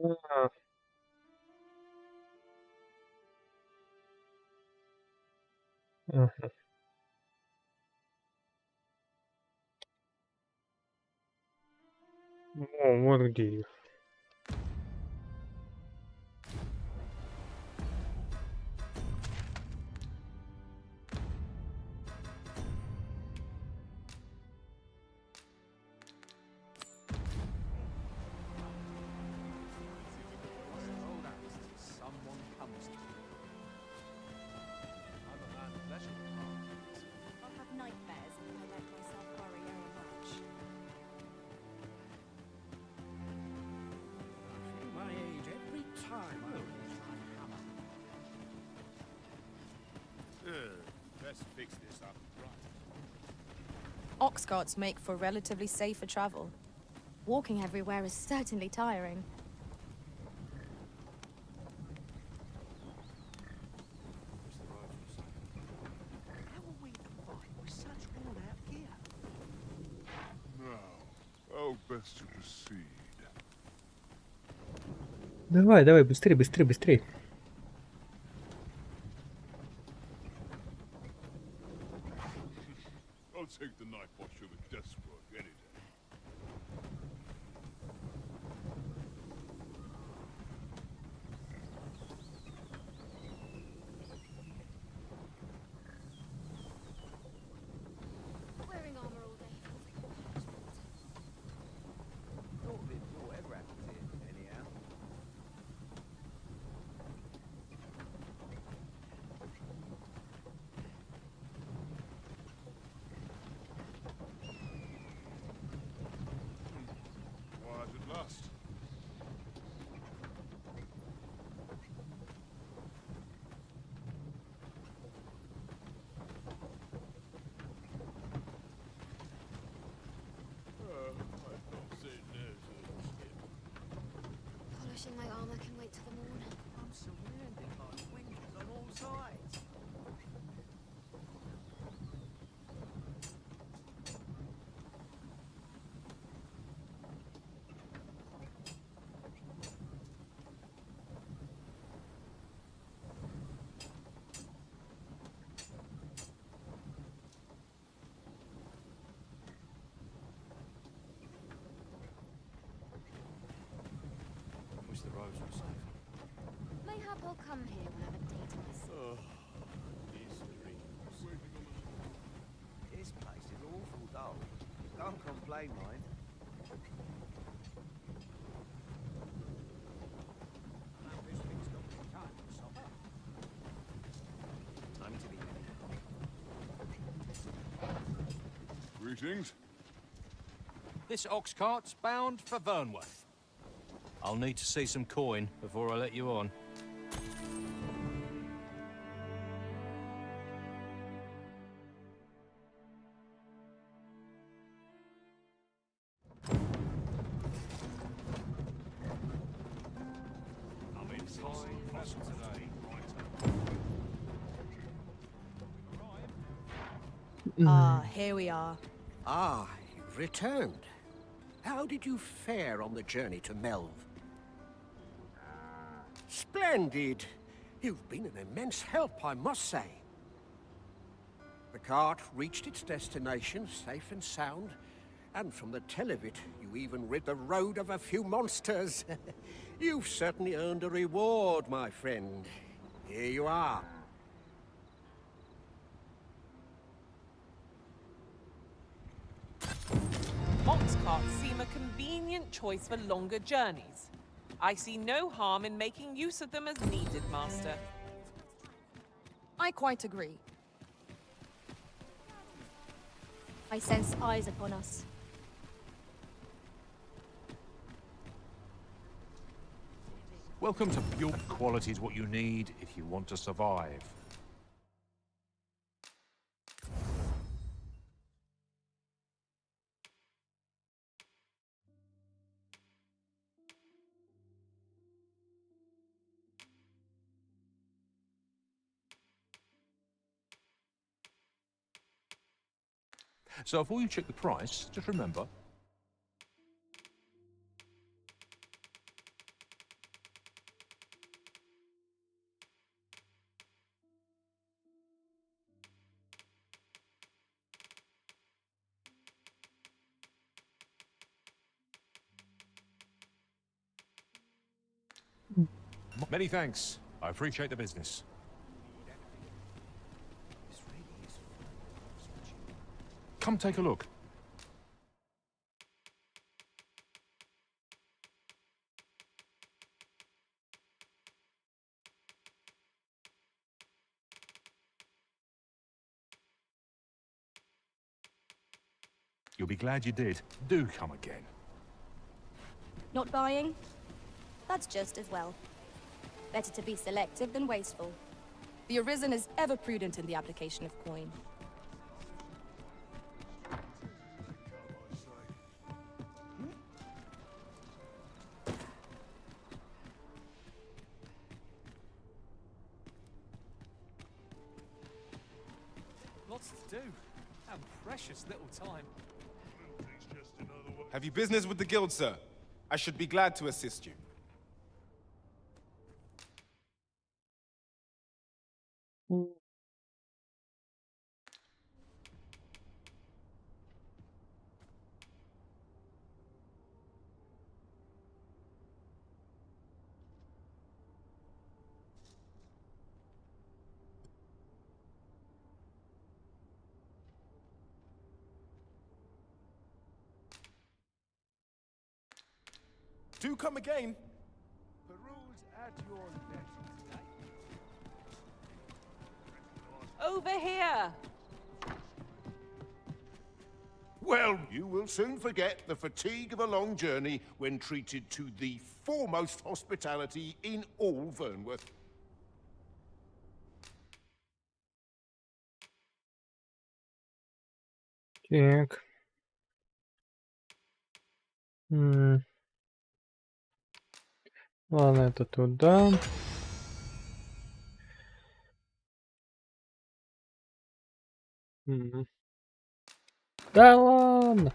А, ага. О, вот где ее. I'll have nightmares if I let myself worry very much. I feel my age every time I raise my hammer. Let's fix this up right. Ox carts make for relatively safer travel. Walking everywhere is certainly tiring. Давай, давай, быстрее, быстрее, быстрее. I'll take the knife wash of a desperate any day. Wearing armor all day. Thought of it before whatever happens here, anyhow. Quiet at last. Polishing my armor can wait till the morning. I'm surrounded by windows on all sides. Wish the roads were safe. Mayhap I'll come here when I've a day to myself. This place is awful dull. Don't complain, mind. I'm to be Greetings. This ox cart's bound for Vernworth. I'll need to see some coin before I let you on. I'm in fine fashion today. Ah, here we are. Ah, you've returned. How did you fare on the journey to Melve? Splendid! You've been an immense help, I must say. The cart reached its destination safe and sound, and from the tell of it, you even rid the road of a few monsters. You've certainly earned a reward, my friend. Here you are. Ox carts seem a convenient choice for longer journeys. I see no harm in making use of them as needed, Master. I quite agree. I sense eyes upon us. Welcome to your quality is what you need if you want to survive. So before you check the price, just remember, many thanks. I appreciate the business. Come take a look. You'll be glad you did. Do come again. Not buying? That's just as well. Better to be selective than wasteful. The Arisen is ever prudent in the application of coin. Lots to do. And precious little time. It's just another way Have you business with the guild, sir? I should be glad to assist you. Do come again. Peruse at your leisure. Over here! Well, you will soon forget the fatigue of a long journey when treated to the foremost hospitality in all Vernworth. Так. Ладно, это туда. Да ладно.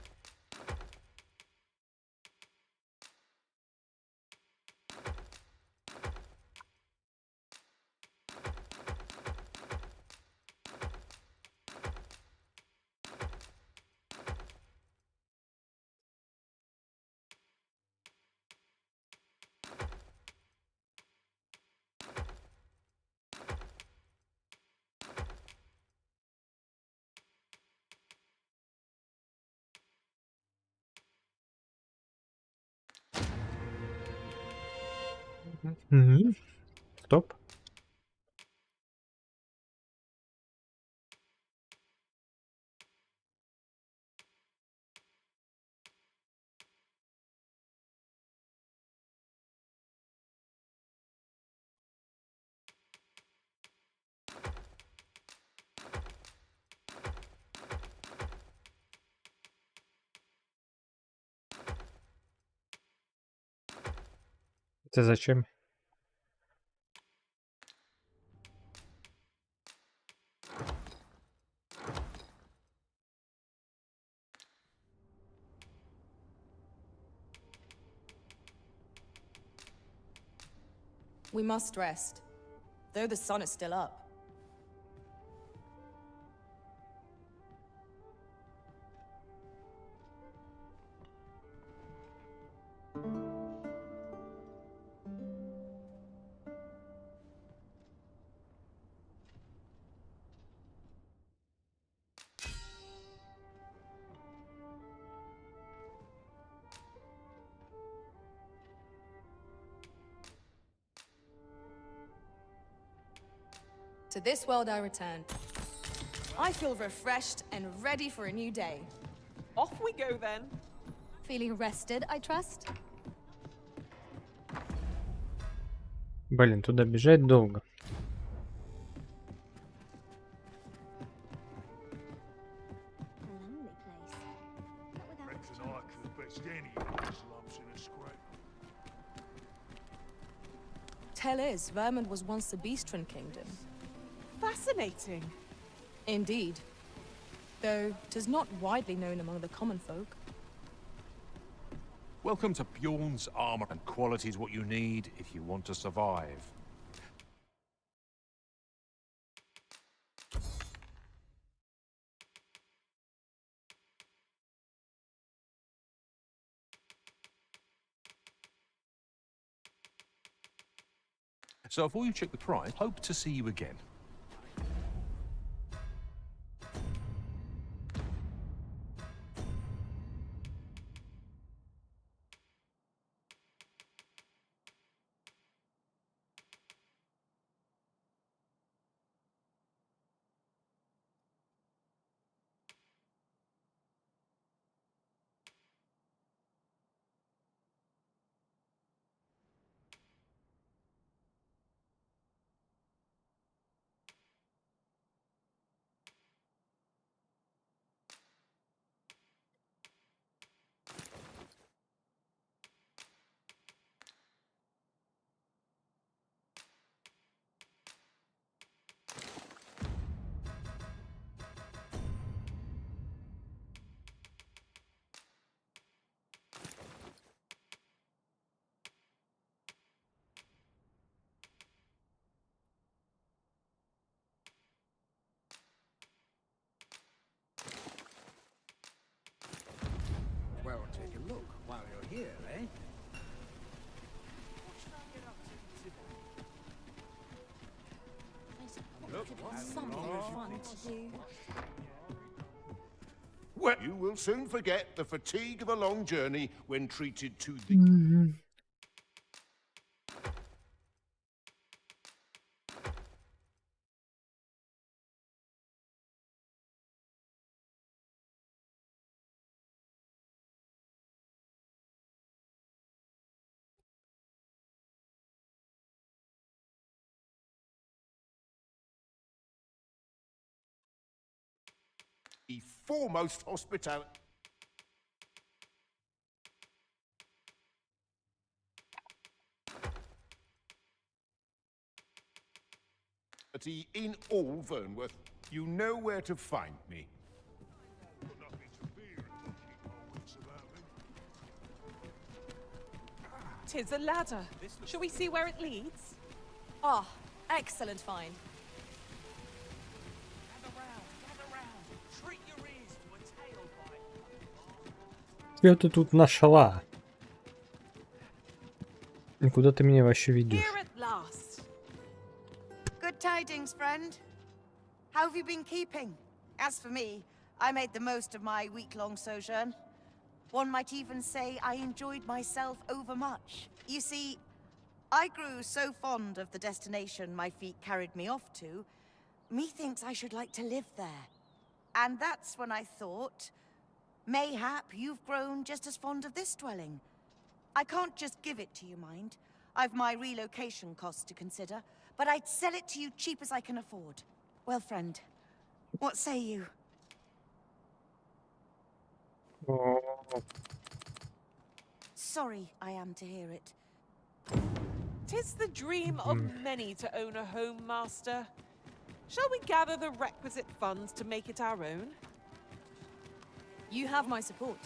Стоп. Это зачем? We must rest, though the sun is still up. To this world I return. I feel refreshed and ready for a new day. Off we go then. Feeling rested, I trust? Блин, туда бежать долго. Tell is, Vermund was once the Beastren Kingdom. Fascinating. Indeed. Though, 'tis not widely known among the common folk. Welcome to Bjorn's armor, and quality is what you need if you want to survive. So before you check the price, hope to see you again. here, eh? Something fun to do. Well, you will soon forget the fatigue of a long journey when treated to the... the foremost hospitality in all Vernworth. You know where to find me. 'Tis a ladder. Shall we see where it leads? Oh, excellent find. Что ты тут нашла? И куда ты меня вообще ведешь? Here at last. Good tidings, friend. How have you been keeping? As for me, I made the most of my week-long sojourn. One might even say I enjoyed myself overmuch. You see, I grew so fond of the destination my feet carried me off to, methinks I should like to live there. And that's when I thought, mayhap you've grown just as fond of this dwelling. I can't just give it to you, mind. I've my relocation costs to consider, but I'd sell it to you cheap as I can afford. Well, friend, what say you? Sorry I am to hear it. 'Tis the dream of many to own a home, master. Shall we gather the requisite funds to make it our own? You have my support.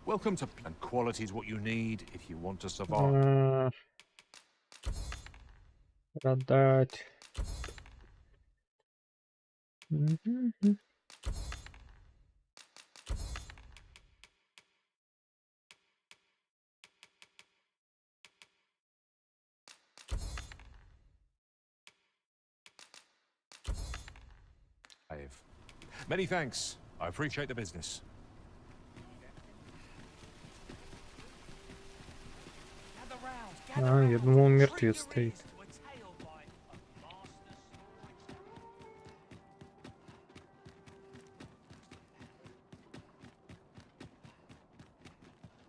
Welcome to... And quality is what you need if you want to survive. Продать. Many thanks. I appreciate the business. А, я думал, мертвец стоит.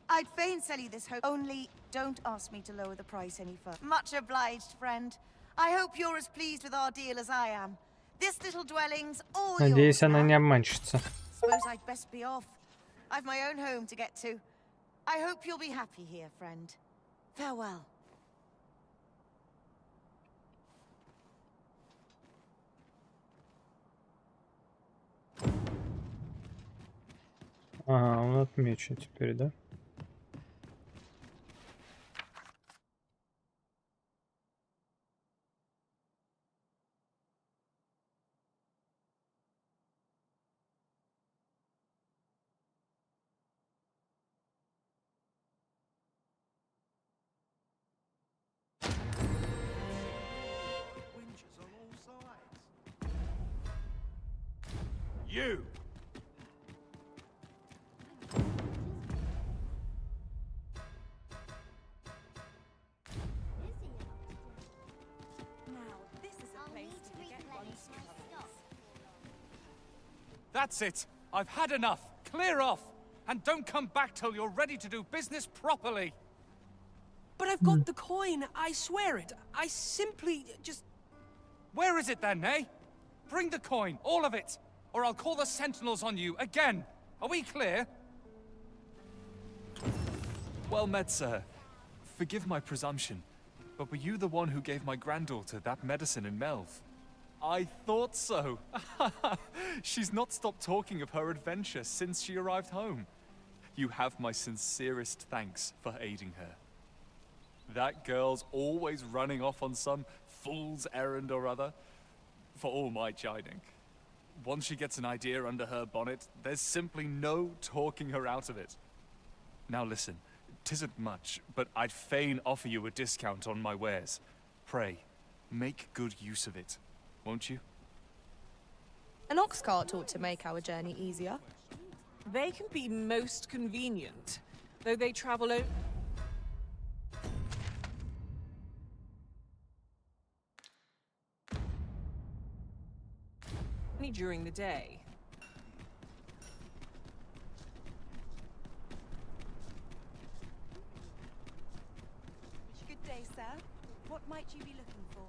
I'd fain sell you this hope, only don't ask me to lower the price any further. Much obliged, friend. I hope you're as pleased with our deal as I am. This little dwelling's all yours. Надеюсь, она не обманщица. Suppose I'd best be off. I've my own home to get to. I hope you'll be happy here, friend. Farewell. Ага, он отмечен теперь, да? You! That's it. I've had enough. Clear off. And don't come back till you're ready to do business properly. But I've got the coin, I swear it. I simply just... Where is it then, eh? Bring the coin, all of it, or I'll call the sentinels on you again. Are we clear? Well met, sir. Forgive my presumption, but were you the one who gave my granddaughter that medicine in Melve? I thought so. She's not stopped talking of her adventure since she arrived home. You have my sincerest thanks for aiding her. That girl's always running off on some fool's errand or other, for all my chiding. once she gets an idea under her bonnet, there's simply no talking her out of it. Now listen, 'tisn't much, but I'd fain offer you a discount on my wares. Pray, make good use of it, won't you? An ox cart ought to make our journey easier. They can be most convenient, though they travel only during the day. Good day, sir. What might you be looking for?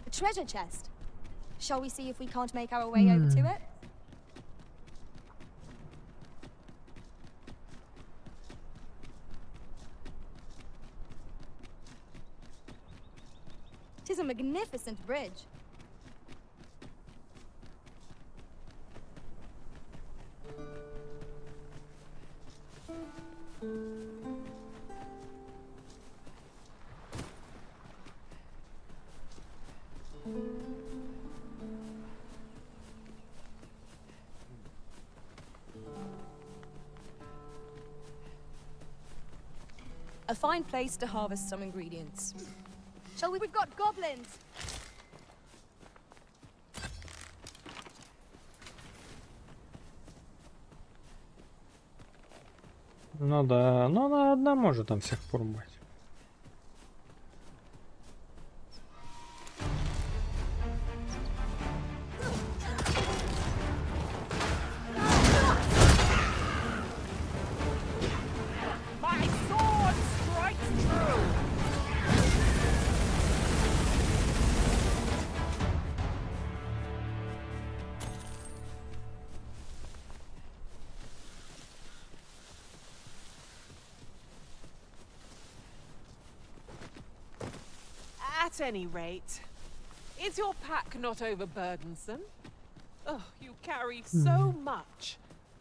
A treasure chest. Shall we see if we can't make our way over to it? Tis a magnificent bridge. A fine place to harvest some ingredients. Shall we? We've got goblins. Ну да, но она одна может там всех порубать. My sword strikes true! At any rate, is your pack not overburdensome? Oh, you carry so much.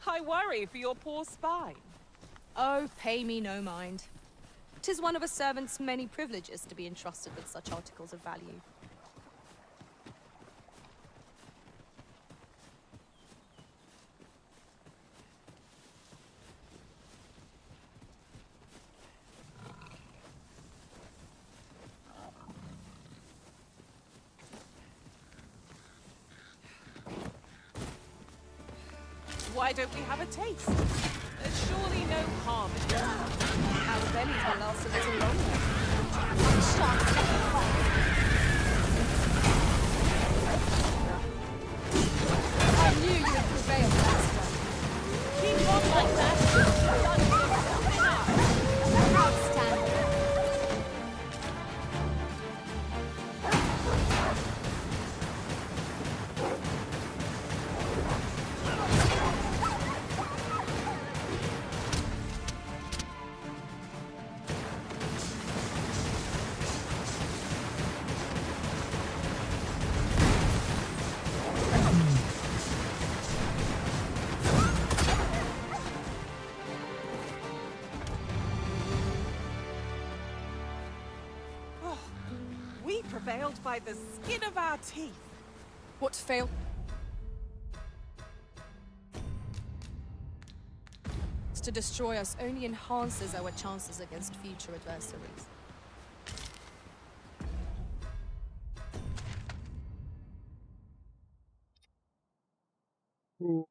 I worry for your poor spine. Oh, pay me no mind. 'Tis one of a servant's many privileges to be entrusted with such articles of value. Why don't we have a taste? There's surely no harm in it. Our bellies will last a little longer. I knew you would prevail, Master. Keep on like that. Outstanding. We prevailed by the skin of our teeth. What failed? To destroy us only enhances our chances against future adversaries. Вот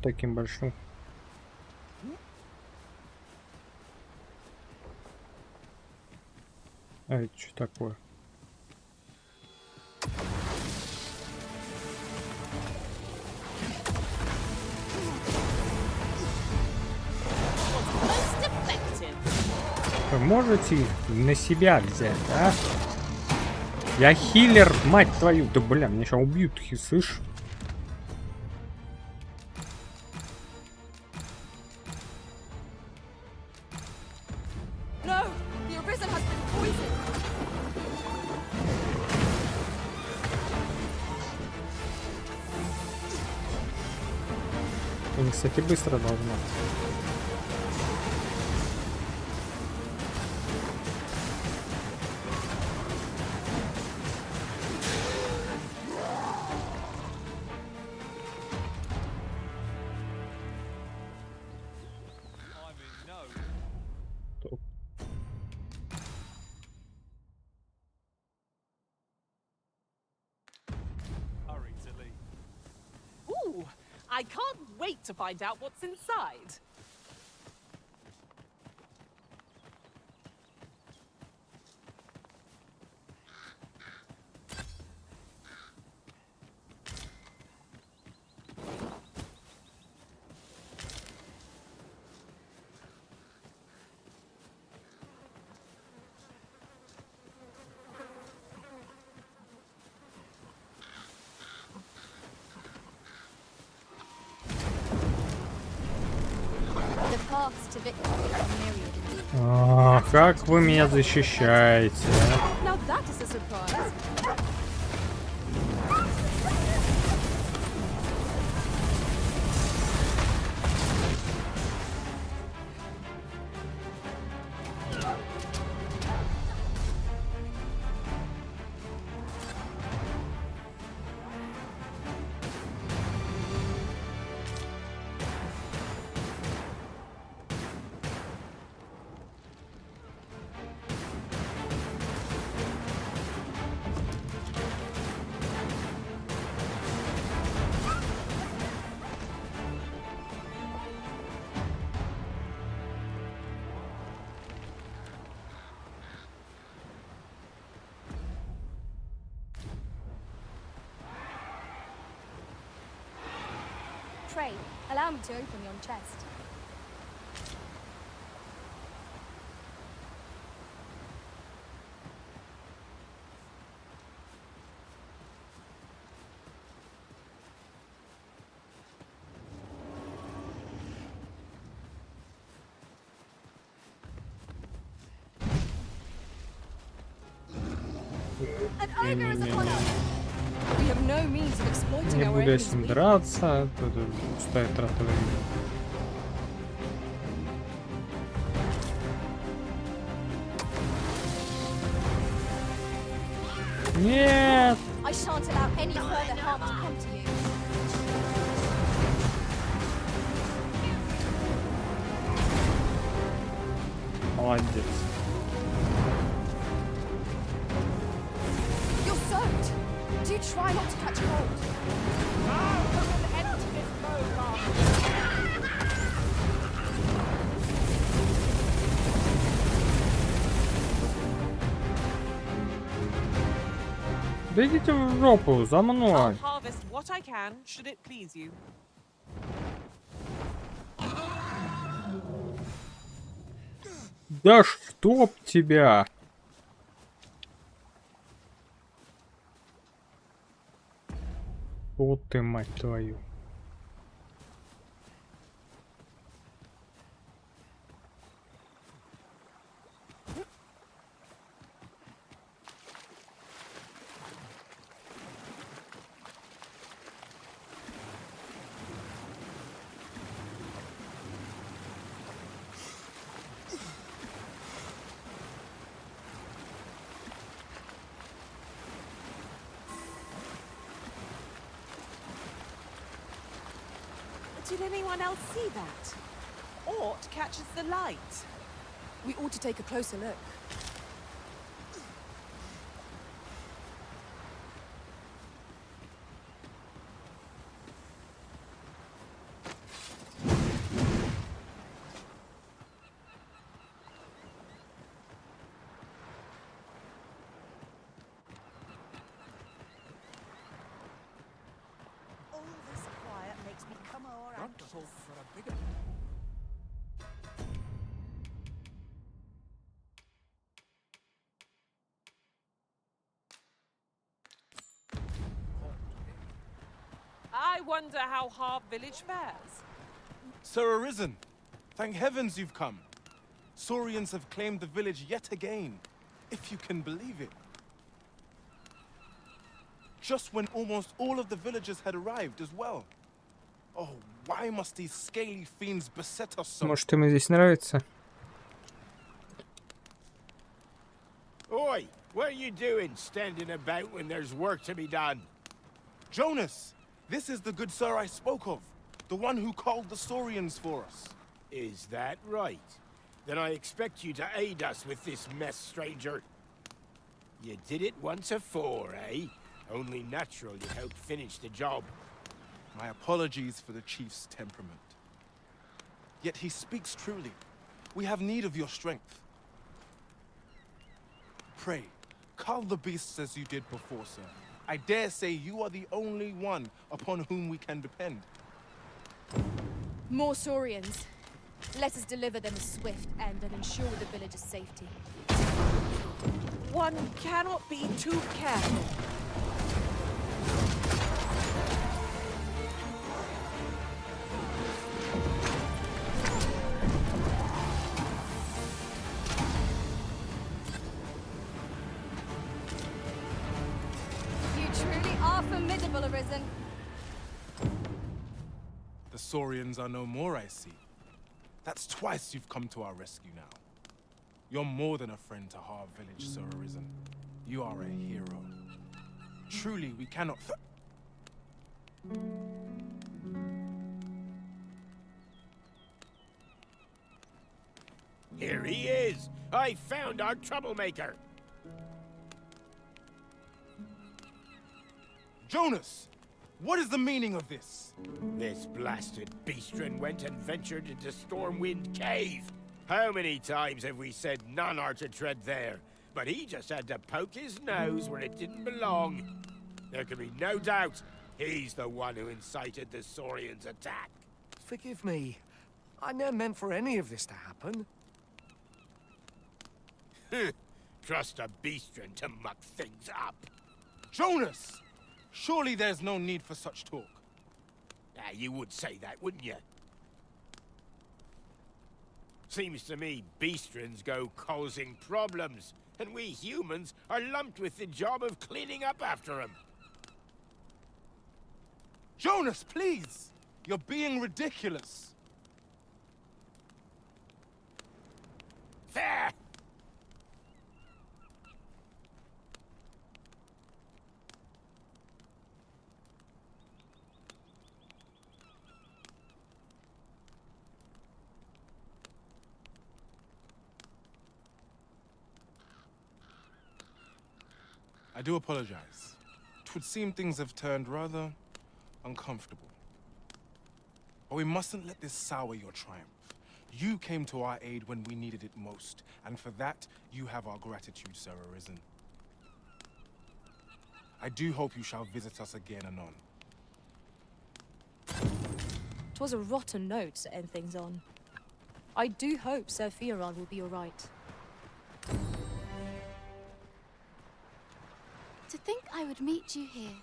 таким большим. А это что такое? Вы можете их на себя взять, а? Я хиллер, мать твою. Да бля, меня сейчас убьют, слышь? No, the arisen has been poisoned. Он, кстати, быстро должно. I can't wait to find out what's inside. The paths to victory are myriad indeed. Как вы меня защищаете, а? Now that is a surprise. Pray, allow me to open yon chest. An ogre is upon us! We have no means of exploiting Не our буду я enemy's с ним weakness. драться, это пустая трата времени. Нет! I shan't allow any further harm to come to you. Молодец. You're soaked. Do try not to catch cold. Да идите в жопу, за мной. I'll harvest what I can, should it please you. Да чтоб тебя! Вот ты, мать твою. Did anyone else see that? Ort catches the light. We ought to take a closer look. All this quiet makes me come o'er anxious. I wonder how Harv Village fares. Sir Arisen, thank heavens you've come. Saurians have claimed the village yet again, if you can believe it. Just when almost all of the villagers had arrived as well. Oh, why must these scaly fiends beset us so? Может, им здесь нравится? Oi, what are you doing standing about when there's work to be done? Jonas, this is the good sir I spoke of. The one who called the Saurians for us. Is that right? Then I expect you to aid us with this mess, stranger. You did it once afore, eh? Only natural you helped finish the job. My apologies for the chief's temperament. Yet he speaks truly. We have need of your strength. Pray, cull the beasts as you did before, sir. I dare say you are the only one upon whom we can depend. More Saurians. Let us deliver them a swift end and ensure the village's safety. One cannot be too careful. You truly are formidable, Arisen. The Saurians are no more, I see. That's twice you've come to our rescue now. You're more than a friend to Har Village, Sir Arisen. You are a hero. Truly, we cannot Here he is! I found our troublemaker! Jonas! What is the meaning of this? This blasted beastren went and ventured into Stormwind Cave. How many times have we said none are to tread there? But he just had to poke his nose where it didn't belong. There can be no doubt he's the one who incited the Saurians' attack. Forgive me. I never meant for any of this to happen. Trust a beastren to muck things up. Jonas! Surely there's no need for such talk. You would say that, wouldn't you? Seems to me beastrens go causing problems, and we humans are lumped with the job of cleaning up after them. Jonas, please! You're being ridiculous. Fair! I do apologize. It would seem things have turned rather uncomfortable. But we mustn't let this sour your triumph. You came to our aid when we needed it most, and for that, you have our gratitude, Sir Arisen. I do hope you shall visit us again anon. 'Twas a rotten note to end things on. I do hope Sir Fioran will be all right. To think I would meet you here.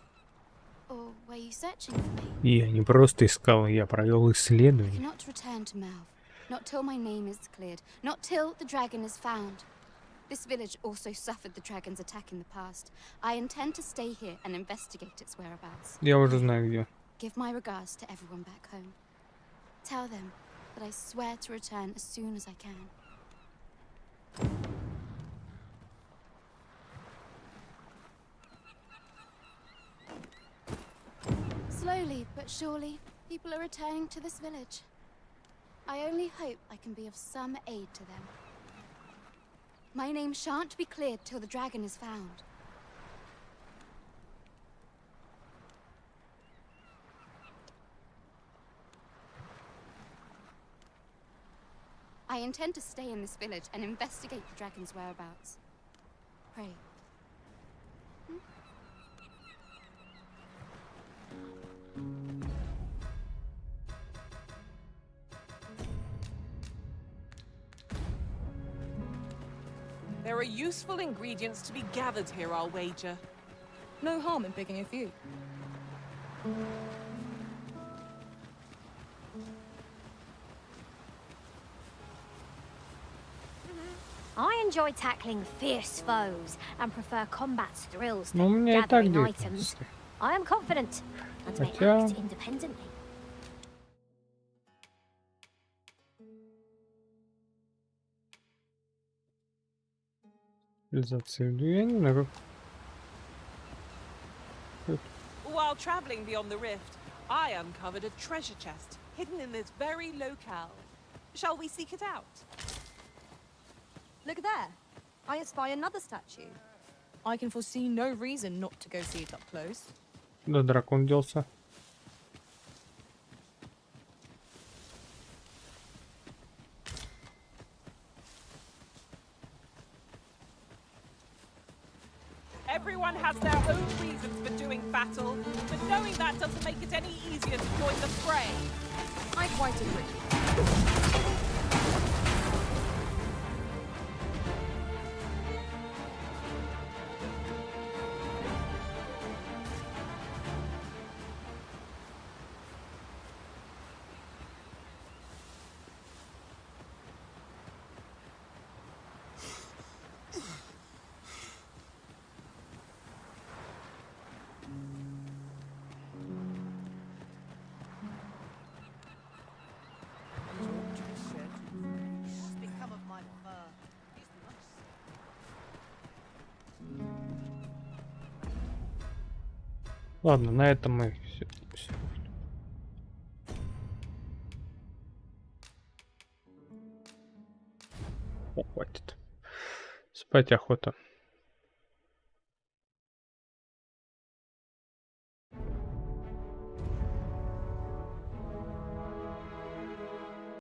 Or were you searching for me? Я не просто искал, я провел I исследование. cannot return to Melv. Not till my name is cleared. Not till the dragon is found. This village also suffered the dragon's attack in the past. I intend to stay here and investigate its whereabouts. Я уже знаю где. Give my regards to everyone back home. Tell them that I swear to return as soon as I can. Slowly but surely, people are returning to this village. I only hope I can be of some aid to them. My name shan't be cleared till the dragon is found. I intend to stay in this village and investigate the dragon's whereabouts. Pray. There are useful ingredients to be gathered here, I'll wager. No harm in picking a few. I enjoy tackling fierce foes and prefer combat's thrills Ну, у to меня и так gathering где-то. items. I am confident and may Хотя- act independently. Реализация виду, я не знаю, как... While traveling beyond the rift, I uncovered a treasure chest hidden in this very locale. Shall we seek it out? Look there. I espy another statue. I can foresee no reason not to go see it up close. Да, дракон делся. Everyone has their own reasons for doing battle, but knowing that doesn't make it any easier to join the fray. I quite agree. Ладно, на этом мы все. О, хватит. Спать охота.